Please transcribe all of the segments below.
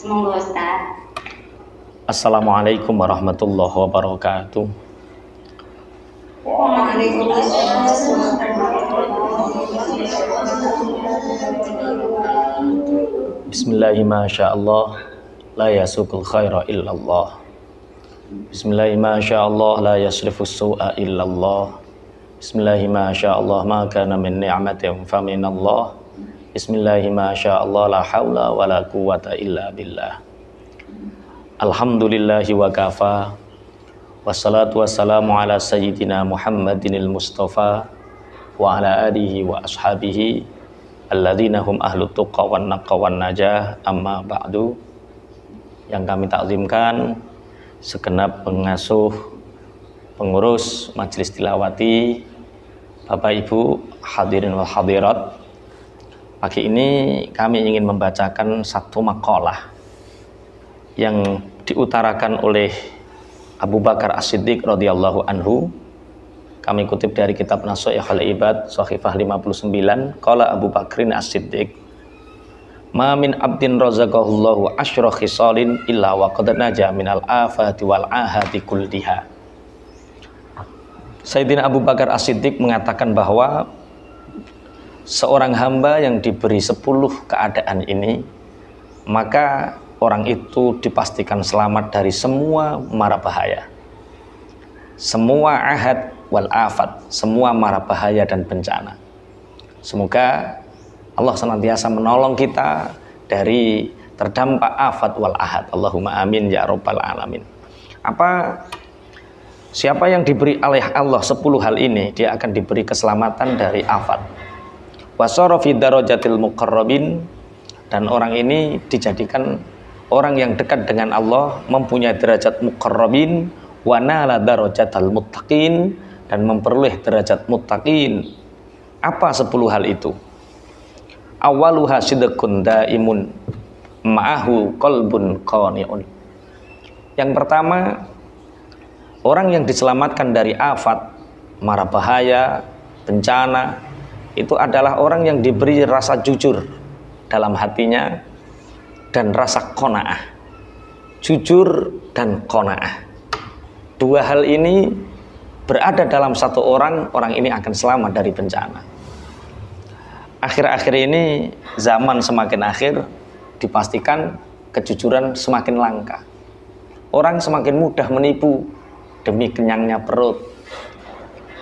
Monggo Ustaz. Assalamualaikum warahmatullahi wabarakatuh. Bismillahi masyaallah la yasukul khaira illallah. Bismillahi masyaallah la yasrifus su'a illallah. Bismillahi masyaallah ma kana min ni'matin fa minallah. Bismillahi masyaallah la haula wala quwwata illa billah. Alhamdulillahi wa kafa. Wassalatu wassalamu ala sayyidina Muhammadinil Mustafa wa ala alihi wa ashabihi alladzina hum ahlut tuqa wan naqwa wan najah, amma ba'du. Yang kami takzimkan segenap pengasuh, pengurus Majelis Tilawati, Bapak Ibu hadirin wal hadirat. Pagi ini kami ingin membacakan satu makalah yang diutarakan oleh Abu Bakar As-Siddiq radhiyallahu anhu. Kami kutip dari kitab Nashaikhul Ibad Shahifah 59. Qala Abu Bakrin As-Siddiq, ma min abdin razaqahullahu asyra khisalin illa wa qad naja minal afati wal ahati kulliha. Sayyidina Abu Bakar As-Siddiq mengatakan bahwa seorang hamba yang diberi 10 keadaan ini, maka orang itu dipastikan selamat dari semua mara bahaya, semua ahad wal afat, semua mara bahaya dan bencana. Semoga Allah senantiasa menolong kita dari terdampak afat wal ahad. Allahumma amin ya rabbal alamin. Siapa yang diberi oleh Allah 10 hal ini, dia akan diberi keselamatan dari afat. Wasara fi darajatil muqarrabin, dan orang ini dijadikan orang yang dekat dengan Allah, mempunyai derajat muqarrabin, wa nala darajatal muttaqin, dan memperoleh derajat muttaqin. Apa 10 hal itu? Awaluha sidqun daimun ma'ahu qalbun qani'un. Yang pertama, orang yang diselamatkan dari afat, mara bahaya, bencana, itu adalah orang yang diberi rasa jujur dalam hatinya dan rasa qanaah. Jujur dan qanaah, 2 hal ini berada dalam satu orang, orang ini akan selamat dari bencana. Akhir-akhir ini zaman semakin akhir, dipastikan kejujuran semakin langka. Orang semakin mudah menipu demi kenyangnya perut.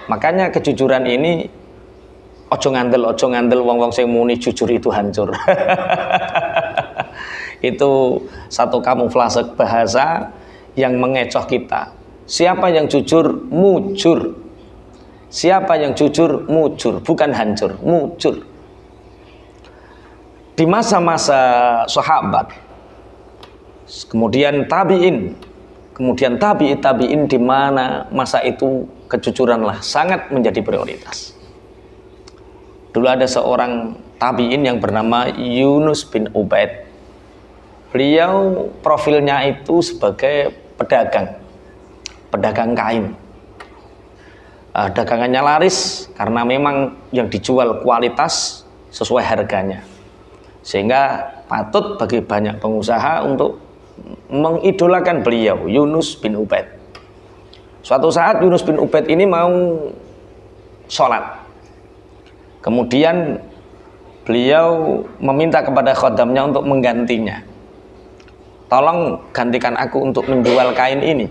Makanya kejujuran ini ojo ngandel wong-wong sing muni jujur itu hancur. Itu satu kamuflase bahasa yang mengecoh kita. Siapa yang jujur, mujur. Siapa yang jujur, mujur, bukan hancur, mujur. Di masa-masa sahabat, kemudian tabi'in, kemudian tabi'in, di mana masa itu kejujuranlah sangat menjadi prioritas. Dulu ada seorang tabi'in yang bernama Yunus bin Ubaid. Beliau profilnya itu sebagai pedagang kain. Dagangannya laris karena memang yang dijual kualitas sesuai harganya, sehingga patut bagi banyak pengusaha untuk mengidolakan beliau, Yunus bin Ubaid. Suatu saat Yunus bin Ubaid ini mau sholat. Kemudian beliau meminta kepada khodamnya untuk menggantinya. Tolong gantikan aku untuk menjual kain ini.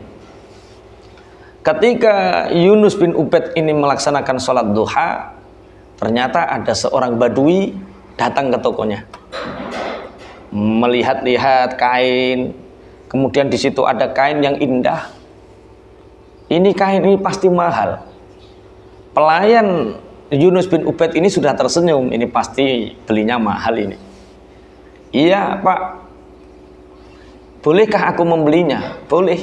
Ketika Yunus bin Ubaid ini melaksanakan sholat duha, ternyata ada seorang badui datang ke tokonya, melihat-lihat kain. Kemudian di situ ada kain yang indah. Ini kain ini pasti mahal. Pelayan Yunus bin Ubaid ini sudah tersenyum, ini pasti belinya mahal ini. Iya Pak, bolehkah aku membelinya? Boleh.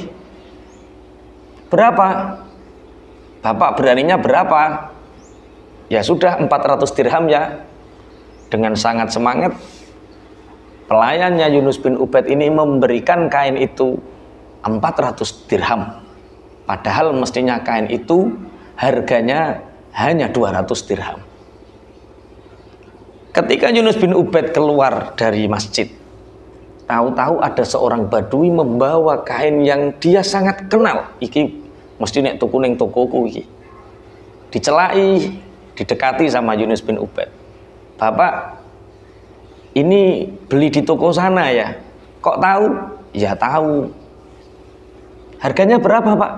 Berapa? Bapak beraninya berapa? Ya sudah, 400 dirham ya. Dengan sangat semangat, pelayannya Yunus bin Ubaid ini memberikan kain itu 400 dirham. Padahal mestinya kain itu harganya hanya 200 dirham. Ketika Yunus bin Ubaid keluar dari masjid, Tahu-tahu ada seorang badui membawa kain yang dia sangat kenal. Iki mesti nek tuku ning tokoku iki. Dicelai, didekati sama Yunus bin Ubaid. Bapak, ini beli di toko sana ya? Kok tahu? Ya tahu. Harganya berapa, Pak?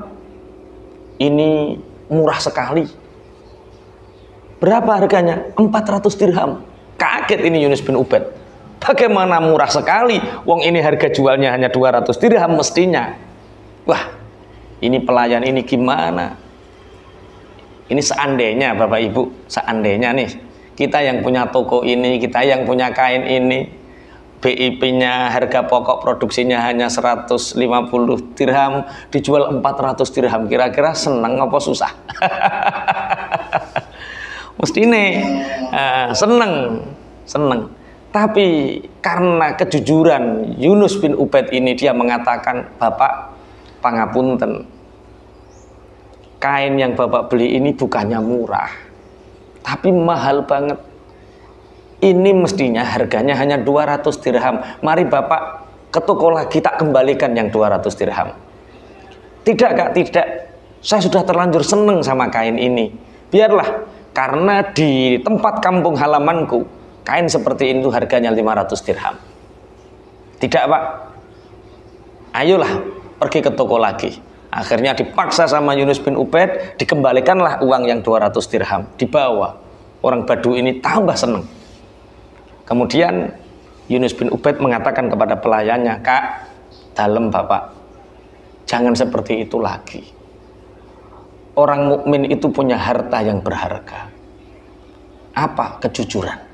Ini murah sekali. Berapa harganya? 400 dirham. Kaget ini Yunus bin Ubaid. Bagaimana murah sekali? Wong ini harga jualnya hanya 200 dirham mestinya. Wah, ini pelayan ini gimana? Ini seandainya Bapak Ibu, seandainya nih kita yang punya toko ini, kita yang punya kain ini, BIP-nya harga pokok produksinya hanya 150 dirham, dijual 400 dirham, kira-kira seneng apa susah? Mesti nih seneng. Tapi karena kejujuran Yunus bin Ubaid ini, dia mengatakan, Bapak, pangapunten, kain yang Bapak beli ini bukannya murah, tapi mahal banget. Ini mestinya harganya hanya 200 dirham. Mari Bapak ke toko lagi, tak kembalikan yang 200 dirham. Tidak Kak, tidak. Saya sudah terlanjur seneng sama kain ini. Biarlah, karena di tempat kampung halamanku kain seperti itu harganya 500 dirham. Tidak Pak, ayolah pergi ke toko lagi. Akhirnya dipaksa sama Yunus bin Ubaid, dikembalikanlah uang yang 200 dirham. Dibawa. Orang Badu ini tambah senang. Kemudian Yunus bin Ubaid mengatakan kepada pelayannya, Kak, dalem Bapak, jangan seperti itu lagi. Orang mukmin itu punya harta yang berharga. Apa? Kejujuran.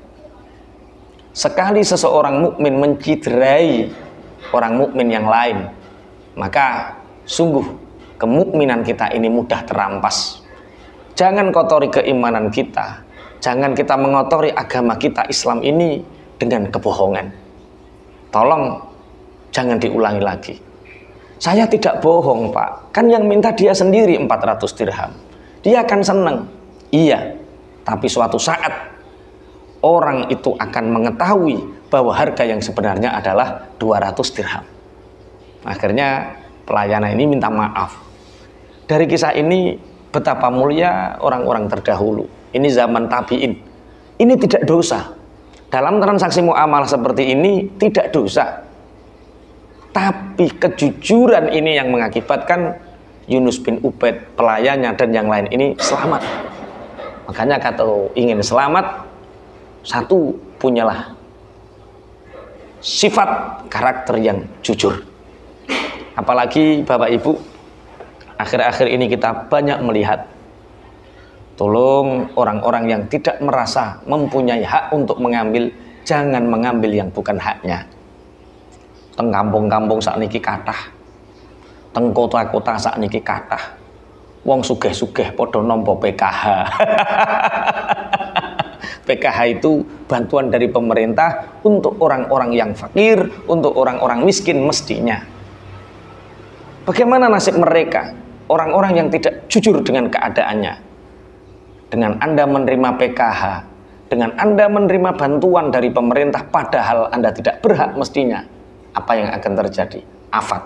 Sekali seseorang mukmin menciderai orang mukmin yang lain, maka sungguh kemukminan kita ini mudah terampas. Jangan kotori keimanan kita, jangan kita mengotori agama kita Islam ini dengan kebohongan. Tolong jangan diulangi lagi. Saya tidak bohong Pak, kan yang minta dia sendiri 400 dirham. Dia akan senang. Iya, tapi suatu saat orang itu akan mengetahui bahwa harga yang sebenarnya adalah 200 dirham. Akhirnya pelayan ini minta maaf. Dari kisah ini betapa mulia orang-orang terdahulu. Ini zaman tabi'in. Ini tidak dosa. Dalam transaksi muamalah seperti ini tidak dosa. Tapi kejujuran ini yang mengakibatkan Yunus bin Ubaid, pelayannya dan yang lain ini selamat. Makanya kalau ingin selamat, satu, punyalah sifat karakter yang jujur. Apalagi Bapak Ibu, akhir-akhir ini kita banyak melihat, tolong orang-orang yang tidak merasa mempunyai hak untuk mengambil, jangan mengambil yang bukan haknya. Teng kampung-kampung saat niki kathah, teng kota-kota saat niki kathah, wong sugih-sugih padha nampa PKH. PKH itu bantuan dari pemerintah untuk orang-orang yang fakir, untuk orang-orang miskin mestinya. Bagaimana nasib mereka? Orang-orang yang tidak jujur dengan keadaannya. Dengan Anda menerima PKH, dengan Anda menerima bantuan dari pemerintah padahal Anda tidak berhak mestinya, apa yang akan terjadi? Afat.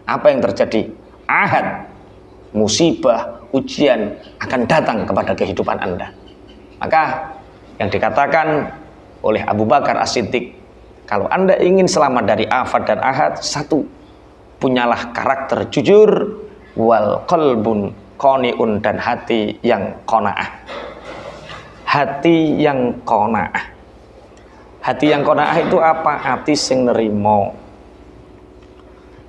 Apa yang terjadi? Ahad. Musibah, ujian akan datang kepada kehidupan Anda. Maka yang dikatakan oleh Abu Bakar As-Siddiq, kalau Anda ingin selamat dari afat dan ahad, satu, punyalah karakter jujur, wal qalbun qani'un, dan hati yang qanaah. Hati yang qanaah. Hati yang qanaah itu apa? Hati sing nerimo.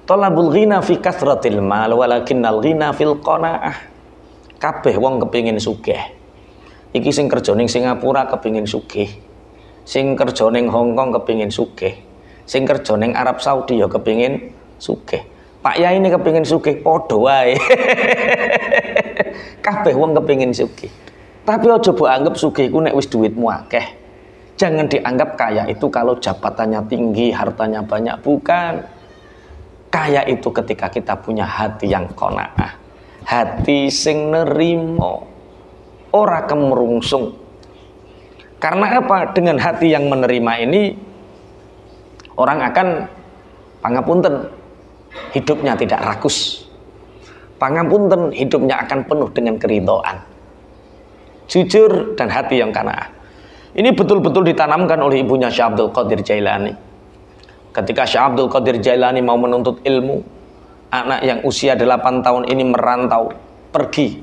Talabul ghina fi kathratil mal walakinnal ghina fil qanaah. Kabeh wong kepingin sugih. Iki sing kerja ning Singapura kepingin sugih, sing kerja ning Hongkong kepingin sugih, sing kerja ning Arab Saudi ya kepingin sugih. Pak Yai ini kepingin sugih padha wae. Kabeh wong kepingin sugih. Tapi aja mbok anggap sugih ku nek wis duitmu akeh. Jangan dianggap kaya itu kalau jabatannya tinggi, hartanya banyak, bukan. Kaya itu ketika kita punya hati yang qanaah, hati sing nerimo, ora kemerungsung. Karena apa? Dengan hati yang menerima ini, orang akan Pangapunten, hidupnya tidak rakus. Pangapunten, hidupnya akan penuh dengan keridhaan. Jujur dan hati yang qanaah. Ini betul-betul ditanamkan oleh ibunya Syekh Abdul Qadir Jailani. Ketika Syekh Abdul Qadir Jailani mau menuntut ilmu, anak yang usia 8 tahun ini merantau, pergi.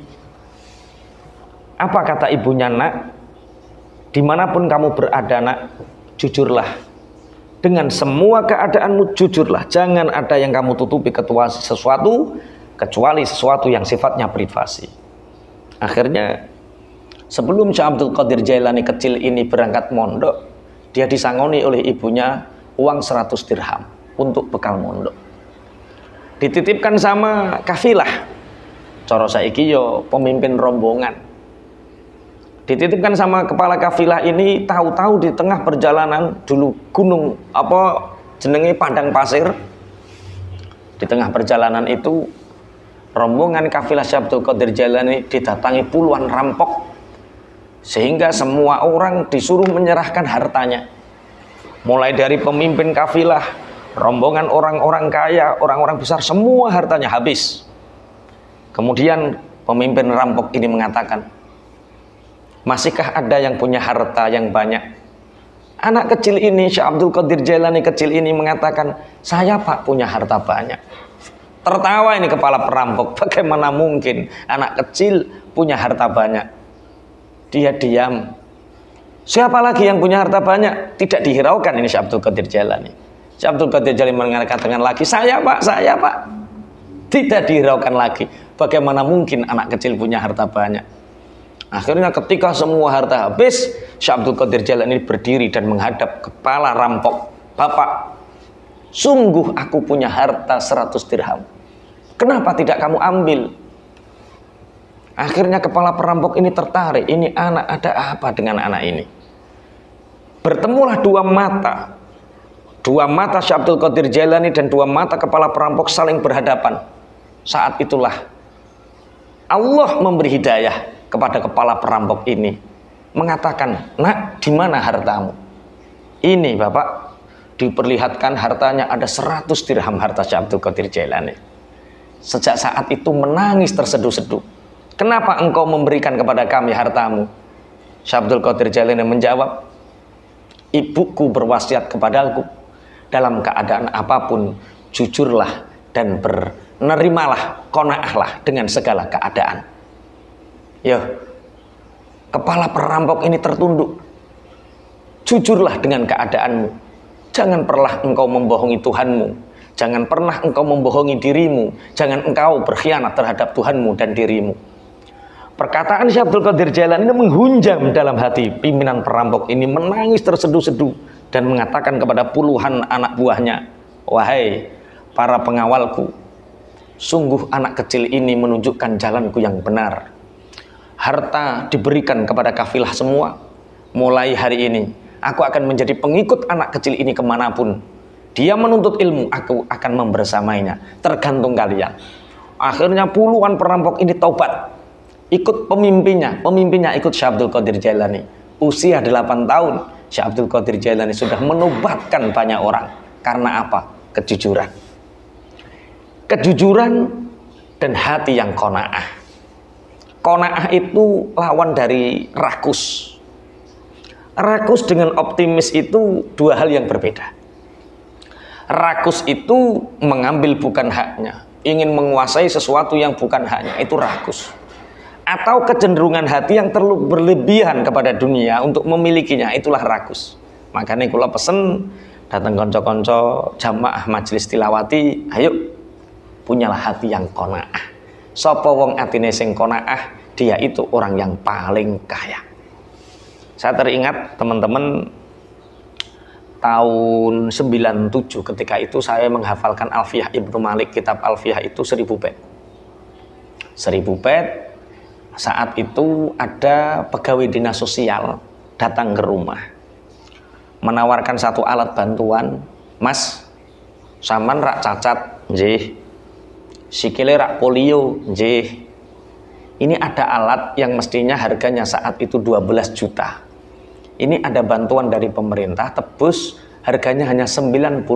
Apa kata ibunya? Nak, dimanapun kamu berada nak, jujurlah. Dengan semua keadaanmu jujurlah. Jangan ada yang kamu tutupi kecuali sesuatu yang sifatnya privasi. Akhirnya sebelum Syekh Abdul Qadir Jailani kecil ini berangkat mondok, dia disangoni oleh ibunya uang 100 dirham untuk bekal mondok. Dititipkan sama kafilah. Cara saiki yo pemimpin rombongan. Dititipkan sama kepala kafilah ini, tahu-tahu di tengah perjalanan dulu gunung jenenge padang pasir. Di tengah perjalanan itu rombongan kafilah Syekh Abdul Qadir Jailani didatangi puluhan rampok, sehingga semua orang disuruh menyerahkan hartanya. Mulai dari pemimpin kafilah, rombongan orang-orang kaya, orang-orang besar, semua hartanya habis. Kemudian pemimpin rampok ini mengatakan, masihkah ada yang punya harta yang banyak? Anak kecil ini, Syekh Abdul Qadir Jailani kecil ini mengatakan, saya Pak punya harta banyak. Tertawa ini kepala perampok, bagaimana mungkin anak kecil punya harta banyak? Dia diam. Siapa lagi yang punya harta banyak? Tidak dihiraukan ini Syekh Abdul Qadir Jailani. Syekh Abdul Qadir Jailani mengatakan lagi, saya Pak. Tidak dihiraukan lagi. Bagaimana mungkin anak kecil punya harta banyak? Akhirnya ketika semua harta habis, Syekh Abdul Qadir Jailani berdiri dan menghadap kepala rampok. Bapak, sungguh aku punya harta 100 dirham. Kenapa tidak kamu ambil? Akhirnya kepala perampok ini tertarik. Ini anak, ada apa dengan anak ini? Bertemulah dua mata. Dua mata Syekh Abdul Qadir Jailani dan dua mata kepala perampok saling berhadapan. Saat itulah Allah memberi hidayah kepada kepala perampok ini, mengatakan, nak, di mana hartamu? Ini Bapak, diperlihatkan hartanya ada 100 dirham harta Syekh Abdul Qadir Jailani. Sejak saat itu menangis terseduh-seduh. Kenapa engkau memberikan kepada kami hartamu? Syekh Abdul Qadir Jailani menjawab, ibuku berwasiat kepadaku, dalam keadaan apapun jujurlah dan bernerimalah, qanaahlah dengan segala keadaan. Ya, kepala perampok ini tertunduk. Jujurlah dengan keadaanmu. Jangan pernah engkau membohongi Tuhanmu. Jangan pernah engkau membohongi dirimu. Jangan engkau berkhianat terhadap Tuhanmu dan dirimu. Perkataan Syekh Abdul Qadir Jailani ini menghunjam dalam hati pimpinan perampok ini, menangis terseduh-seduh dan mengatakan kepada puluhan anak buahnya, wahai para pengawalku, sungguh anak kecil ini menunjukkan jalanku yang benar. Harta diberikan kepada kafilah semua. Mulai hari ini aku akan menjadi pengikut anak kecil ini kemanapun dia menuntut ilmu, aku akan membersamainya, tergantung kalian. Akhirnya puluhan perampok ini taubat, ikut pemimpinnya ikut Syekh Abdul Qadir Jailani. Usia 8 tahun Syekh Abdul Qadir Jailani sudah menobatkan banyak orang. Karena apa? Kejujuran dan hati yang qanaah. Qanaah itu lawan dari rakus. Rakus dengan optimis itu dua hal yang berbeda. Rakus itu mengambil bukan haknya, ingin menguasai sesuatu yang bukan haknya, itu rakus. Atau kecenderungan hati yang terlalu berlebihan kepada dunia untuk memilikinya, itulah rakus. Makanya kula pesen datang konco-konco jamaah majelis tilawati, ayo punyalah hati yang qanaah. Sapa wong atine sing qanaah, dia itu orang yang paling kaya. Saya teringat teman-teman tahun 97 ketika itu saya menghafalkan Alfiyah Ibnu Malik, kitab Alfiyah itu 1000 bait. 1000 bait. Saat itu ada pegawai dinas sosial datang ke rumah, menawarkan satu alat bantuan. Mas, saman rak cacat, nggih. Sikile rak polio, nggih. Ini ada alat yang mestinya harganya saat itu 12 juta. Ini ada bantuan dari pemerintah, tebus harganya hanya 95.000.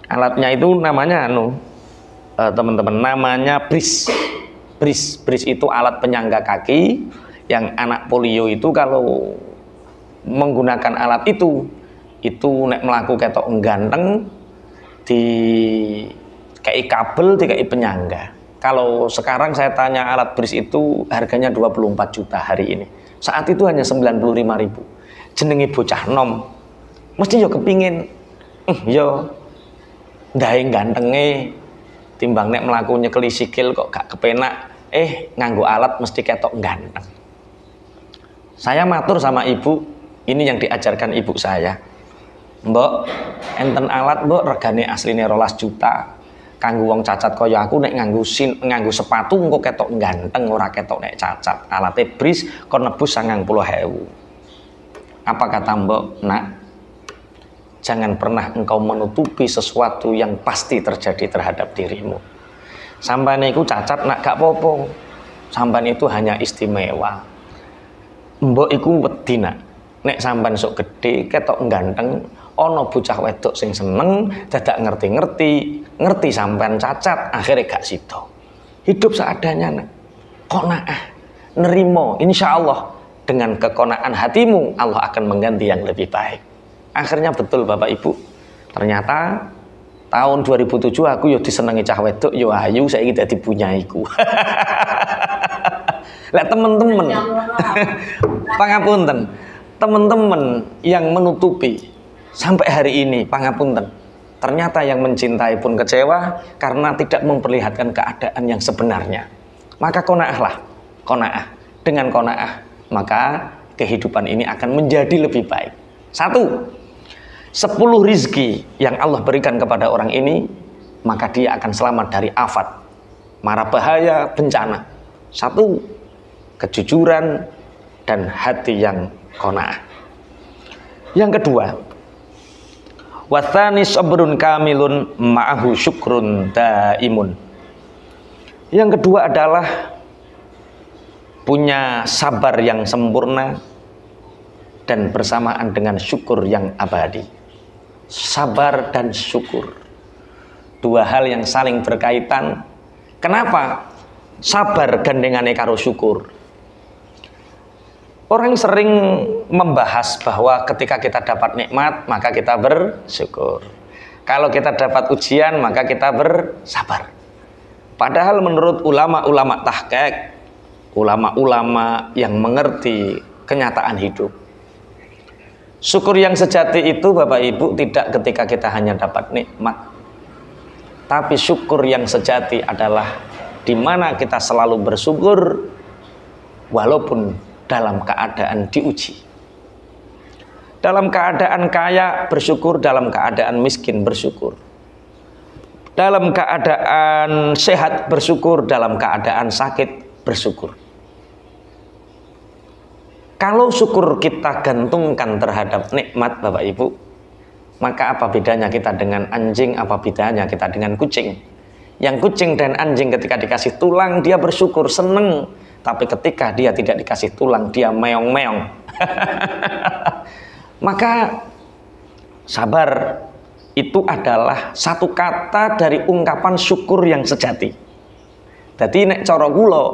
Alatnya itu namanya teman-teman, namanya bris. Bris itu alat penyangga kaki yang anak polio itu kalau menggunakan alat itu nek melaku ketok ganteng di kayak kabel, di kayak penyangga. Kalau sekarang saya tanya alat bris itu harganya 24 juta hari ini. Saat itu hanya 95.000. Jenenge bocah nom. Mesti yo kepingin yo ndahe gantenge timbang nek mlaku nyekeli sikil kok gak kepenak, nganggo alat mesti ketok ganteng. Saya matur sama ibu, ini yang diajarkan ibu saya. Mbok, enten alat mbok regane asline 12 juta. Kanggo wong cacat kaya aku nek nganggo sepatu engko ketok ganteng, ora ketok nek cacat. Alate bris kon nebus 90.000. Apa kata mbok? Nak, jangan pernah engkau menutupi sesuatu yang pasti terjadi terhadap dirimu. Sampan iku cacat nak gak popo. Sampan itu hanya istimewa. Mbok iku wedi nak. Nek sampan sok gede ketok ganteng, ana bocah wedok sing seneng dadak ngerti sampan cacat, akhirnya gak sida. Hidup seadanya nak. Qanaah, nerimo, insyaallah dengan kekonaan hatimu Allah akan mengganti yang lebih baik. Akhirnya betul Bapak Ibu, ternyata tahun 2007 aku yo disenengi cah wedok yo ayu, saiki dadi punyaiku. Lah teman-teman, pangapunten, teman-teman yang menutupi sampai hari ini, pangapunten, ternyata yang mencintai pun kecewa karena tidak memperlihatkan keadaan yang sebenarnya. Maka qanaahlah, qanaah. Dengan qanaah maka kehidupan ini akan menjadi lebih baik. 10 rizki yang Allah berikan kepada orang ini, maka dia akan selamat dari afat, mara bahaya, bencana. 1, kejujuran dan hati yang qanaah. Yang kedua, watsani sabrun kamilun ma'ahu syukrun daimun. Yang kedua adalah punya sabar yang sempurna dan bersamaan dengan syukur yang abadi. Sabar dan syukur, 2 hal yang saling berkaitan. Kenapa? Sabar gandengane karo syukur. Orang sering membahas bahwa ketika kita dapat nikmat maka kita bersyukur. Kalau kita dapat ujian maka kita bersabar. Padahal menurut ulama-ulama tahqiq, ulama-ulama yang mengerti kenyataan hidup, syukur yang sejati itu Bapak Ibu tidak ketika kita hanya dapat nikmat, tapi syukur yang sejati adalah di mana kita selalu bersyukur walaupun dalam keadaan diuji. Dalam keadaan kaya bersyukur, dalam keadaan miskin bersyukur. Dalam keadaan sehat bersyukur, dalam keadaan sakit bersyukur. Kalau syukur kita gantungkan terhadap nikmat Bapak Ibu, maka apa bedanya kita dengan anjing, apa bedanya kita dengan kucing? Yang kucing dan anjing ketika dikasih tulang dia bersyukur, seneng. Tapi ketika dia tidak dikasih tulang dia meong-meong. Maka sabar itu adalah satu kata dari ungkapan syukur yang sejati. Jadi nek cara kula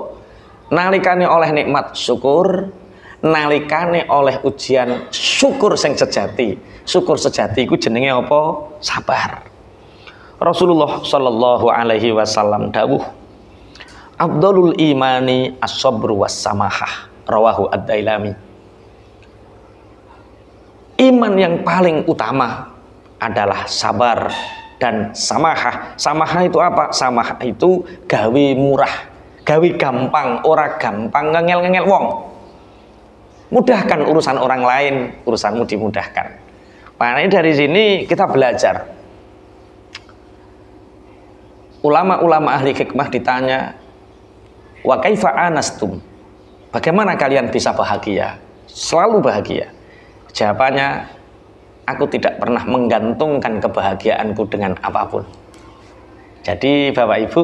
nalikane oleh nikmat syukur, nalikane oleh ujian syukur sing sejati. Syukur sejati iku jenenge apa? Sabar. Rasulullah sallallahu alaihi wasallam dawuh, afdhalul imani as-sabru was-samahah, rawahu ad-Dailami. Iman yang paling utama adalah sabar dan samahah. Samahah itu apa? Samahah itu gawe murah, gawe gampang, ora gampang ngengel-ngengel wong. Mudahkan urusan orang lain, urusanmu dimudahkan. Makanya dari sini kita belajar. Ulama-ulama ahli hikmah ditanya, wa kaifa anastum? Bagaimana kalian bisa bahagia? Selalu bahagia. Jawabannya, aku tidak pernah menggantungkan kebahagiaanku dengan apapun. Jadi Bapak Ibu,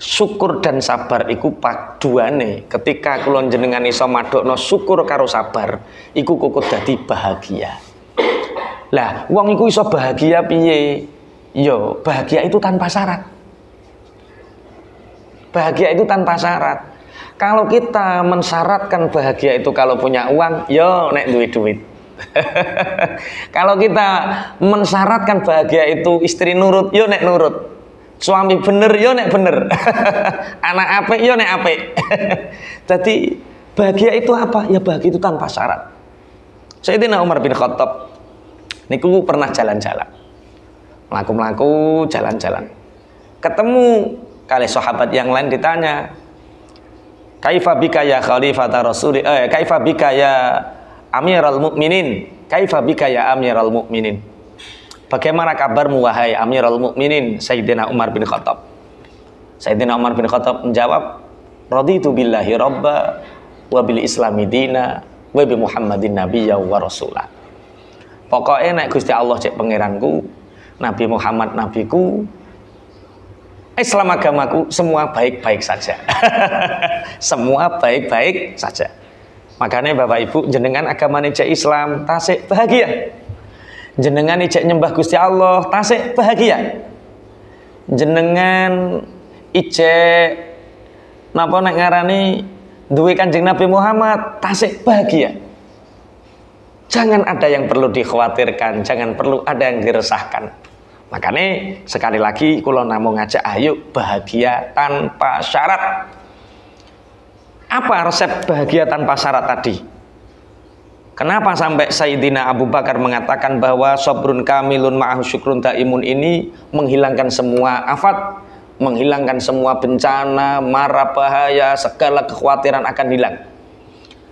syukur dan sabar iku paduane. Ketika kula jenengan iso madokno syukur karo sabar, iku kukut dadi bahagia. Lah, wong iku iso bahagia piye? Yo, bahagia itu tanpa syarat. Bahagia itu tanpa syarat. Kalau kita mensyaratkan bahagia itu kalau punya uang, yo nek duit-duit. Kalau kita mensyaratkan bahagia itu istri nurut, yo nek nurut. Suami bener, yo nek bener. Anak apik, yo nek apik. Jadi bahagia itu apa? Ya bahagia itu tanpa syarat. Sayyidina Umar bin Khattab niku pernah jalan-jalan. Melaku-melaku jalan-jalan. Ketemu kali sahabat yang lain ditanya, "Kaifa bika ya khalifata Rasul? Kaifa bika ya Amirul Mukminin? Kaifa bika ya Amirul Mukminin?" Bagaimana kabarmu wahai Amirul Mukminin Sayyidina Umar bin Khattab? Sayyidina Umar bin Khattab menjawab, "Raditu billahi rabba wa bil islami dina wa bi Muhammadin nabiyya wa rasulah." Pokoknya nek Gusti Allah cek pangeranku, Nabi Muhammad nabiku, Islam agamaku, semua baik-baik saja. Semua baik-baik saja. Makanya Bapak Ibu, jenengan agama cek Islam, tasik bahagia. Jenengan ijek nyembah Gusti Allah, tasik bahagia. Jenengan ijek napa nek ngarani duwe Kanjeng Nabi Muhammad, tasik bahagia. Jangan ada yang perlu dikhawatirkan, jangan perlu ada yang diresahkan. Makanya sekali lagi kula namung ngajak ayo bahagia tanpa syarat. Apa resep bahagia tanpa syarat tadi? Kenapa sampai Sayyidina Abu Bakar mengatakan bahwa sabrun kamilun ma'ahu syukrun daimun ini menghilangkan semua afat, menghilangkan semua bencana, mara bahaya, segala kekhawatiran akan hilang.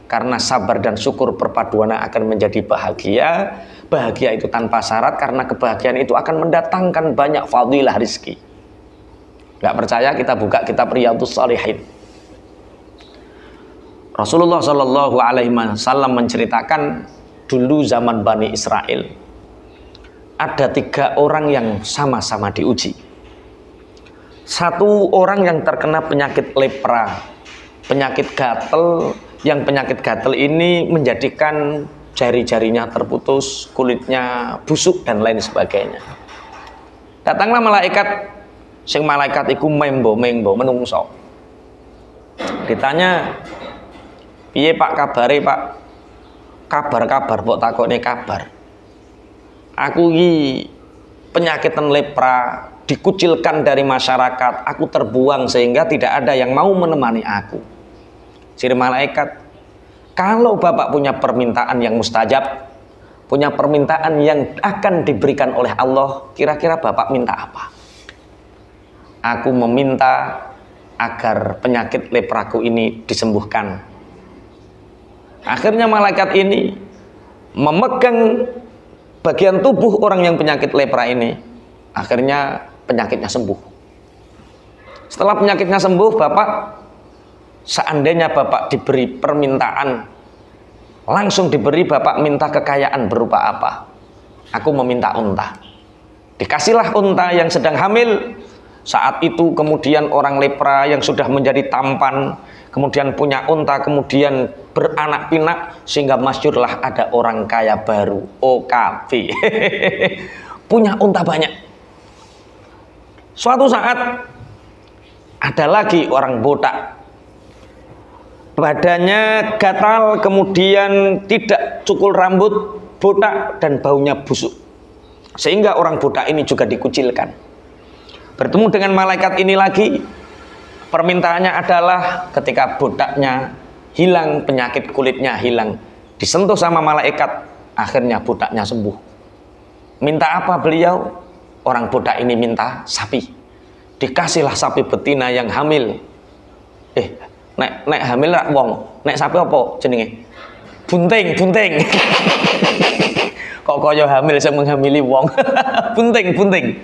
Karena sabar dan syukur perpaduannya akan menjadi bahagia. Bahagia itu tanpa syarat, karena kebahagiaan itu akan mendatangkan banyak fadilah rizki. Gak percaya, kita buka kitab Riyadhus Shalihin. Rasulullah Shallallahu Alaihi Wasallam menceritakan dulu zaman Bani Israel ada 3 orang yang sama-sama diuji. Satu orang yang terkena penyakit lepra, penyakit gatel, yang penyakit gatel ini menjadikan jari-jarinya terputus, kulitnya busuk dan lain sebagainya. Datanglah malaikat, sing malaikat iku membo menungso. Ditanya, "Piye Pak kabare Pak?" "Kabar kok takone kabar. Aku iki penyakitan lepra, dikucilkan dari masyarakat, aku terbuang sehingga tidak ada yang mau menemani aku." Siri malaikat, "Kalau Bapak punya permintaan yang mustajab, punya permintaan yang akan diberikan oleh Allah, kira-kira Bapak minta apa?" "Aku meminta agar penyakit lepraku ini disembuhkan." Akhirnya malaikat ini memegang bagian tubuh orang yang penyakit lepra ini. Akhirnya penyakitnya sembuh. Setelah penyakitnya sembuh, Bapak, seandainya Bapak diberi permintaan, langsung diberi, Bapak minta kekayaan berupa apa? "Aku meminta unta." Dikasihlah unta yang sedang hamil. Saat itu kemudian orang lepra yang sudah menjadi tampan, kemudian punya unta, kemudian beranak pinak, sehingga masyhurlah ada orang kaya baru, OKB. Punya unta banyak. Suatu saat ada lagi orang botak, badannya gatal, kemudian tidak cukur rambut, botak, dan baunya busuk, sehingga orang botak ini juga dikucilkan. Bertemu dengan malaikat ini lagi, permintaannya adalah ketika botaknya hilang, penyakit kulitnya hilang, disentuh sama malaikat, akhirnya botaknya sembuh. Minta apa beliau? Orang botak ini minta sapi. Dikasihlah sapi betina yang hamil. Nek hamil rak wong, nek sapi apa jenenge? Bunting. Kok kaya hamil sing menghamili wong. bunting.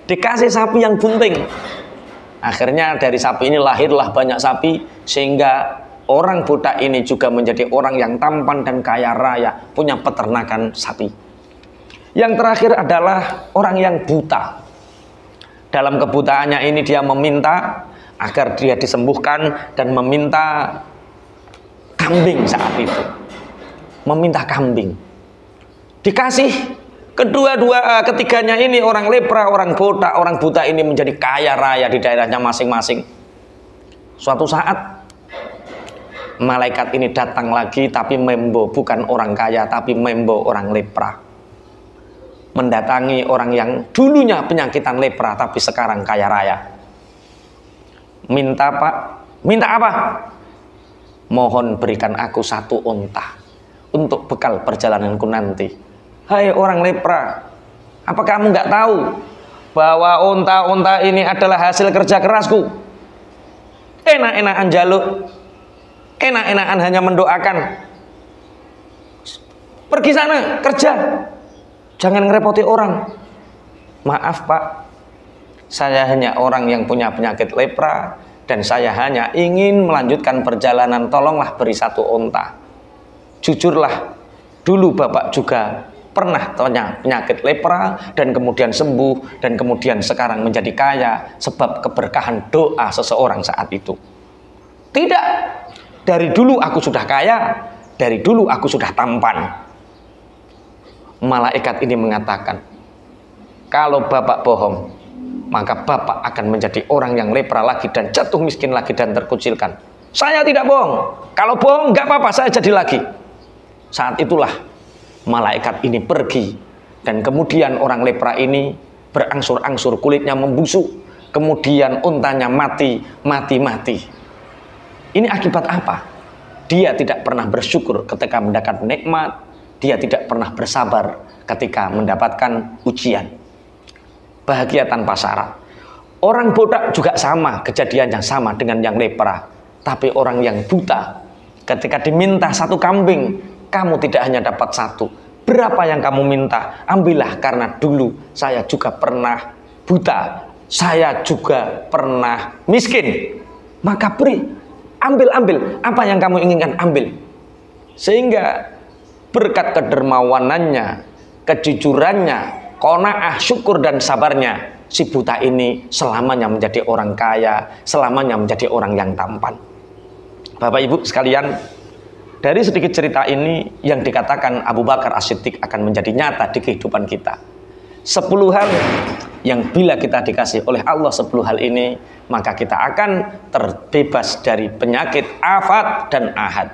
Dikasih sapi yang bunting. Akhirnya dari sapi ini lahirlah banyak sapi, sehingga orang botak ini juga menjadi orang yang tampan dan kaya raya, punya peternakan sapi. Yang terakhir adalah orang yang buta. Dalam kebutaannya ini dia meminta agar dia disembuhkan dan meminta kambing saat itu. Meminta kambing. Dikasih Ketiganya ini orang lepra, orang botak, orang buta ini menjadi kaya raya di daerahnya masing-masing. Suatu saat malaikat ini datang lagi, tapi membo bukan orang kaya, tapi membo orang lepra. Mendatangi orang yang dulunya penyakitan lepra, tapi sekarang kaya raya. Minta Pak, minta apa? Mohon berikan aku 1 unta untuk bekal perjalananku nanti. Hai orang lepra, apa kamu nggak tahu bahwa unta-unta ini adalah hasil kerja kerasku? Enak-enakan jaluk, enak-enakan hanya mendoakan. Pergi sana kerja, jangan ngerepoti orang. Maaf Pak, saya hanya orang yang punya penyakit lepra dan saya hanya ingin melanjutkan perjalanan. Tolonglah beri 1 unta. Jujurlah, dulu Bapak juga pernah punya penyakit lepra dan kemudian sembuh dan kemudian sekarang menjadi kaya sebab keberkahan doa seseorang saat itu. Tidak, dari dulu aku sudah kaya, dari dulu aku sudah tampan. Malaikat ini mengatakan, kalau Bapak bohong, maka Bapak akan menjadi orang yang lepra lagi dan jatuh miskin lagi dan terkucilkan. Saya tidak bohong, kalau bohong nggak apa-apa, saya jadi lagi. Saat itulah malaikat ini pergi dan kemudian orang lepra ini berangsur-angsur kulitnya membusuk, kemudian untanya mati. Ini akibat apa? Dia tidak pernah bersyukur ketika mendapat nikmat, dia tidak pernah bersabar ketika mendapatkan ujian. Bahagia tanpa syarat. Orang botak juga sama, kejadian yang sama dengan yang lepra. Tapi orang yang buta, ketika diminta 1 kambing, kamu tidak hanya dapat 1. Berapa yang kamu minta? Ambillah, karena dulu saya juga pernah buta. Saya juga pernah miskin. Maka beri, ambil. Apa yang kamu inginkan, ambil. Sehingga berkat kedermawanannya, kejujurannya, qanaah, syukur dan sabarnya, si buta ini selamanya menjadi orang kaya, selamanya menjadi orang yang tampan. Bapak Ibu sekalian, dari sedikit cerita ini yang dikatakan Abu Bakar As-Siddiq akan menjadi nyata di kehidupan kita. 10 hal yang bila kita dikasih oleh Allah 10 hal ini, maka kita akan terbebas dari penyakit afat dan ahad.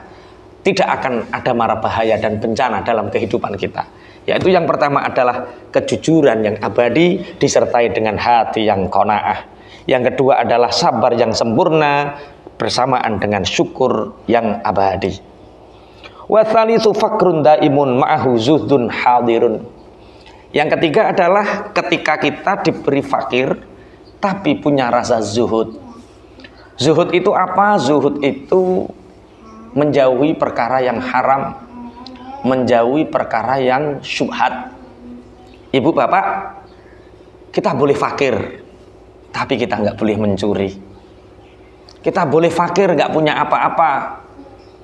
Tidak akan ada mara bahaya dan bencana dalam kehidupan kita. Yaitu yang pertama adalah kejujuran yang abadi disertai dengan hati yang qanaah. Yang kedua adalah sabar yang sempurna bersamaan dengan syukur yang abadi. Wa tsalitsu fakrun daimun ma'ahu zuhdun hadirun. Yang ketiga adalah ketika kita diberi fakir tapi punya rasa zuhud. Zuhud itu apa? Zuhud itu menjauhi perkara yang haram, menjauhi perkara yang syubhat. Ibu bapak, kita boleh fakir tapi kita nggak boleh mencuri. Kita boleh fakir nggak punya apa-apa,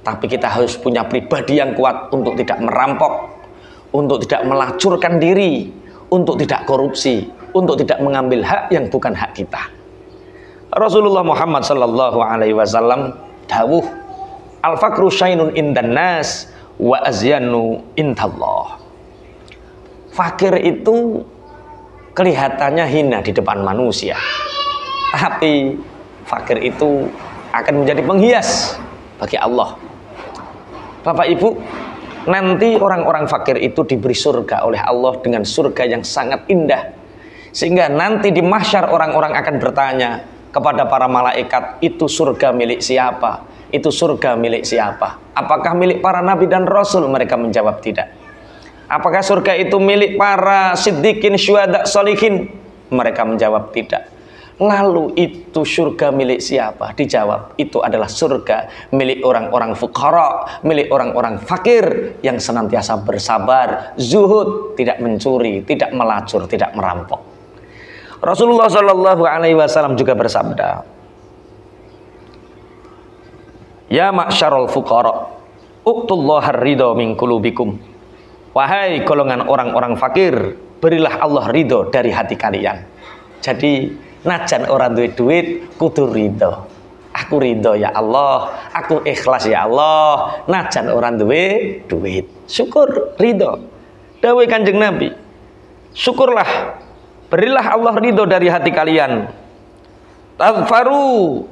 tapi kita harus punya pribadi yang kuat untuk tidak merampok, untuk tidak melacurkan diri, untuk tidak korupsi, untuk tidak mengambil hak yang bukan hak kita. Rasulullah Muhammad sallallahu alaihi wasallam dawuh, al-fakru syainun indan nas wa azyanu indallah. Fakir itu kelihatannya hina di depan manusia, tapi fakir itu akan menjadi penghias bagi Allah. Bapak Ibu, nanti orang-orang fakir itu diberi surga oleh Allah dengan surga yang sangat indah. Sehingga nanti di mahsyar orang-orang akan bertanya kepada para malaikat, itu surga milik siapa? Itu surga milik siapa? Apakah milik para nabi dan rasul? Mereka menjawab tidak. Apakah surga itu milik para siddiqin, syuhada, sholihin? Mereka menjawab tidak. Lalu itu surga milik siapa? Dijawab, itu adalah surga milik orang-orang fuqara, milik orang-orang fakir yang senantiasa bersabar, zuhud, tidak mencuri, tidak melacur, tidak merampok. Rasulullah Shallallahu Alaihi Wasallam juga bersabda, ya ma'syarul fuqara, uqtullahar ridho min qulubikum. Wahai golongan orang-orang fakir, berilah Allah ridho dari hati kalian. Jadi najan orang duit kudu ridho. Aku ridho ya Allah, aku ikhlas ya Allah. Najan orang duit, syukur ridho. Dawuh Kanjeng Nabi, syukurlah, berilah Allah ridho dari hati kalian. Tadfaru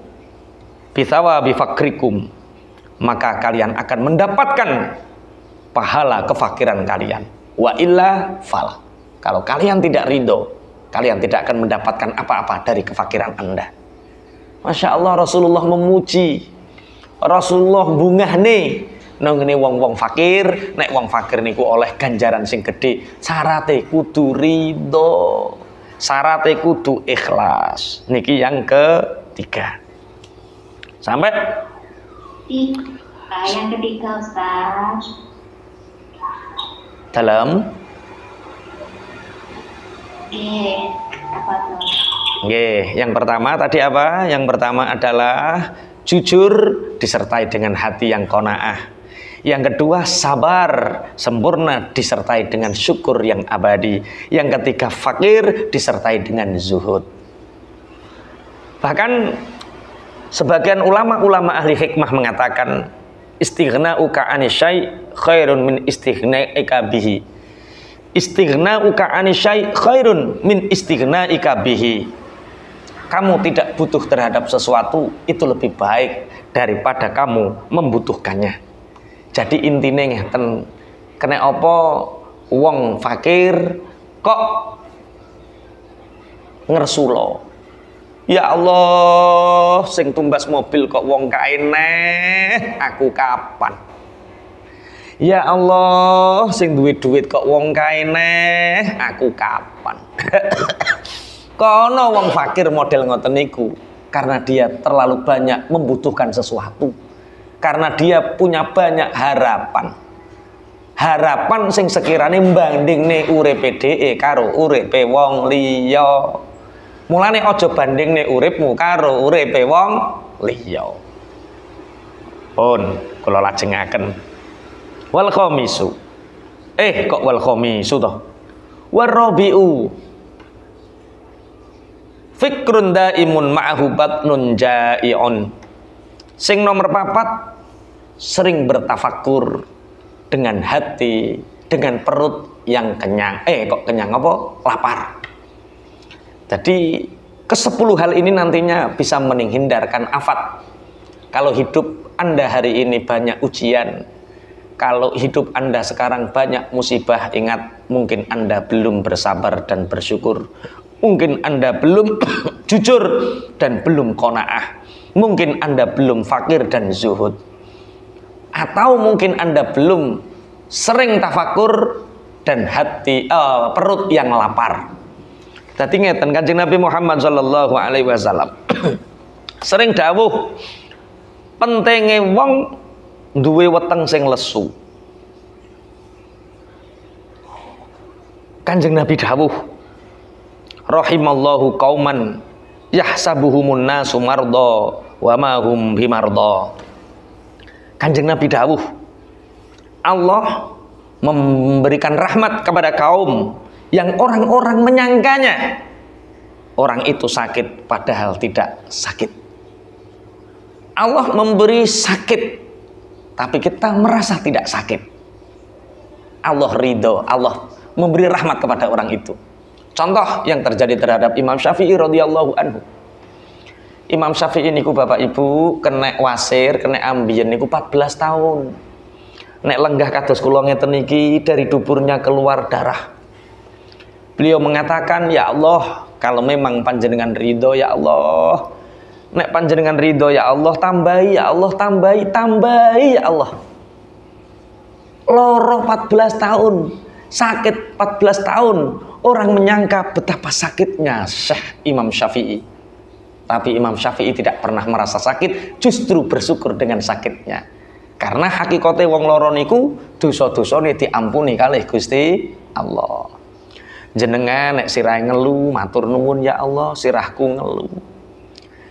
bithawabi fakrikum, maka kalian akan mendapatkan pahala kefakiran kalian. Wa illa fala, kalau kalian tidak ridho, kalian tidak akan mendapatkan apa-apa dari kefakiran Anda. Masya Allah, Rasulullah memuji, Rasulullah bungah nih nang wong-wong fakir, nek wong fakir niku oleh ganjaran sing gede. Syarate kudu ridho, syarate kudu ikhlas. Niki yang ketiga. Sampai yang ketiga, Ustaz. Dalam apa tuh? yang pertama tadi apa? Yang pertama adalah jujur disertai dengan hati yang qanaah. Yang kedua sabar sempurna disertai dengan syukur yang abadi. Yang ketiga fakir disertai dengan zuhud. Bahkan sebagian ulama-ulama ahli hikmah mengatakan istighna'uka 'ani syai' khairun min istighna'ika bihi. Istighna'uka 'ani syai' khairun min istighna'ika bihi. Kamu tidak butuh terhadap sesuatu itu lebih baik daripada kamu membutuhkannya. Jadi intinya ngeten, kena apa wong fakir kok ngersulo. Ya Allah, sing tumbas mobil kok wong kaeneh, aku kapan? Ya Allah, sing duit-duit kok wong kaeneh, aku kapan? Kono wong fakir model ngoten niku karena dia terlalu banyak membutuhkan sesuatu. Karena dia punya banyak harapan. Harapan sing sekirane bandingne uripe dhewe karo uripe wong liya. Mulane aja bandingne uripmu karo uripe wong liya. Pun kula lajengaken. Wal khamisu. Kok wal khamisu to? Warabiu. Fikrun daimun ma'ahu batnun ja'i'un. Sing nomor 4, sering bertafakur dengan hati, dengan perut yang kenyang. Kok kenyang apa? Lapar. Jadi ke-10 hal ini nantinya bisa menghindarkan afat. Kalau hidup Anda hari ini banyak ujian, kalau hidup Anda sekarang banyak musibah, ingat mungkin Anda belum bersabar dan bersyukur. Mungkin Anda belum jujur dan belum qanaah. Mungkin Anda belum fakir dan zuhud. Atau mungkin Anda belum sering tafakur dan hati perut yang lapar. Dadi ngeten Kanjeng Nabi Muhammad sallallahu alaihi wasallam sering dawuh pentinge wong duwe weteng sing lesu. Kanjeng Nabi dawuh rahimallahu qauman yahsabuhumun nasu marda wa ma hum bimarda. Kanjeng Nabi dawuh, Allah memberikan rahmat kepada kaum yang orang-orang menyangkanya orang itu sakit padahal tidak sakit. Allah memberi sakit tapi kita merasa tidak sakit. Allah ridho, Allah memberi rahmat kepada orang itu. Contoh yang terjadi terhadap Imam Syafi'i radhiyallahu anhu. Imam Syafi'i niku Bapak Ibu kena wasir, kena ambien niku 14 tahun. Nek lenggah kados kula ngeten niki dari duburnya keluar darah. Beliau mengatakan, "Ya Allah, kalau memang panjenengan ridho ya Allah. Nek panjenengan ridho ya Allah, tambahi ya Allah, tambahi ya Allah." Loro 14 tahun, sakit 14 tahun. Orang menyangka betapa sakitnya Syekh Imam Syafi'i. Tapi Imam Syafi'i tidak pernah merasa sakit, justru bersyukur dengan sakitnya. Karena hakikate wong loro niku dosa-dosane diampuni kalih Gusti Allah. Jenengan nek sirahe ngelu matur nuwun ya Allah, sirahku ngelu.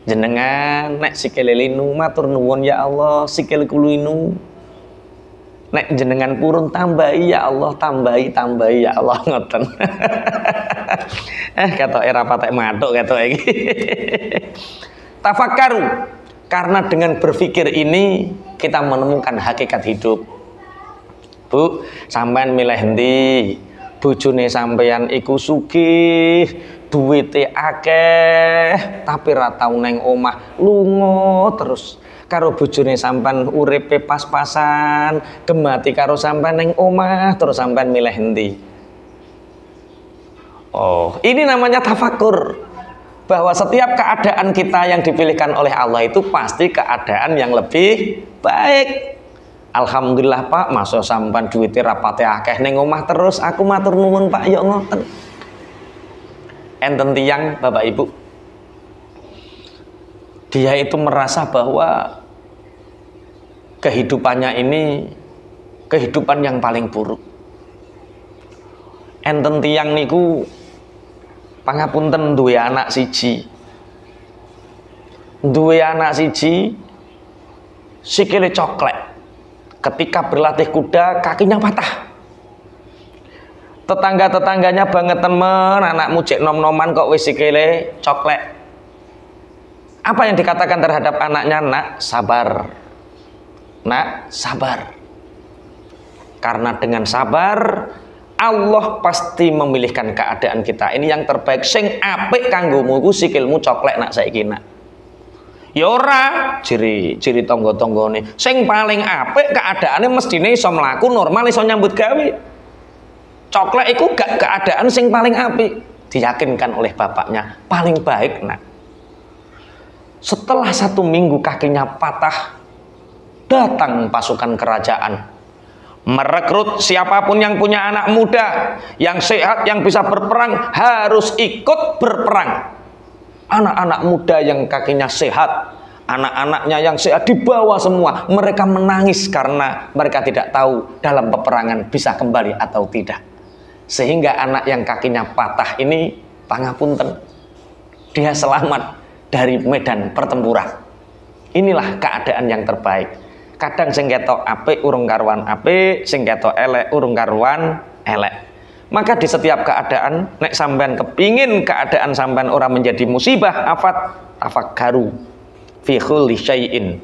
Jenengan nek sikile linu matur nuwun ya Allah, sikilku linu. Nek jenengan purun tambahi ya Allah, tambahi ya Allah, ngoten. Kata era patek matuk kata iki. Tafakkaru, karena dengan berpikir ini kita menemukan hakikat hidup. Bu, sampean milih ndi? bojone sampeyan iku sugih, duwite akeh, tapi ra tau neng omah, lunga terus. Karo bojone sampean uripe pas-pasan, gemati karo sampean neng omah, terus sampean milih endi? Oh, ini namanya tafakur. Bahwa setiap keadaan kita yang dipilihkan oleh Allah itu pasti keadaan yang lebih baik. Alhamdulillah Pak, masuk sampan duitnya rapate akeh neng omah terus, aku matur nuwun Pak, yuk ngoten. Enten tiyang Bapak Ibu, dia itu merasa bahwa kehidupannya ini kehidupan yang paling buruk. Enten tiyang niku pangapunten duwe anak siji. Duwe anak siji sikile coklek. Ketika berlatih kuda kakinya patah. Tetangga-tetangganya banget temen, anakmu cek nom-noman kok wis sikile coklek. Apa yang dikatakan terhadap anaknya? Nak, sabar. Nak, sabar. Karena dengan sabar Allah pasti memilihkan keadaan kita. Ini yang terbaik. Sing apik kanggomu ku sikilmu coklek nak saiki nak. Ya ora, ciri tangga-tanggane. Sing paling apik keadaane mestine iso mlaku normal, iso nyambut gawe. Coklek iku gak keadaan sing paling apik. Diyakinkan oleh bapaknya, paling baik nak. Setelah 1 minggu kakinya patah, datang pasukan kerajaan merekrut siapapun yang punya anak muda yang sehat, yang bisa berperang, harus ikut berperang. Anak-anak muda yang kakinya sehat, anak-anaknya yang sehat dibawa semua. Mereka menangis karena mereka tidak tahu dalam peperangan bisa kembali atau tidak. Sehingga anak yang kakinya patah ini, pangapunten, dia selamat dari medan pertempuran. Inilah keadaan yang terbaik. Kadang sing ketok apik urung karuan apik, sing ketok elek urung karuan elek. Maka di setiap keadaan, nek sampean kepingin keadaan sampean ora menjadi musibah, afat, tafakkaru fi kulli syai'in.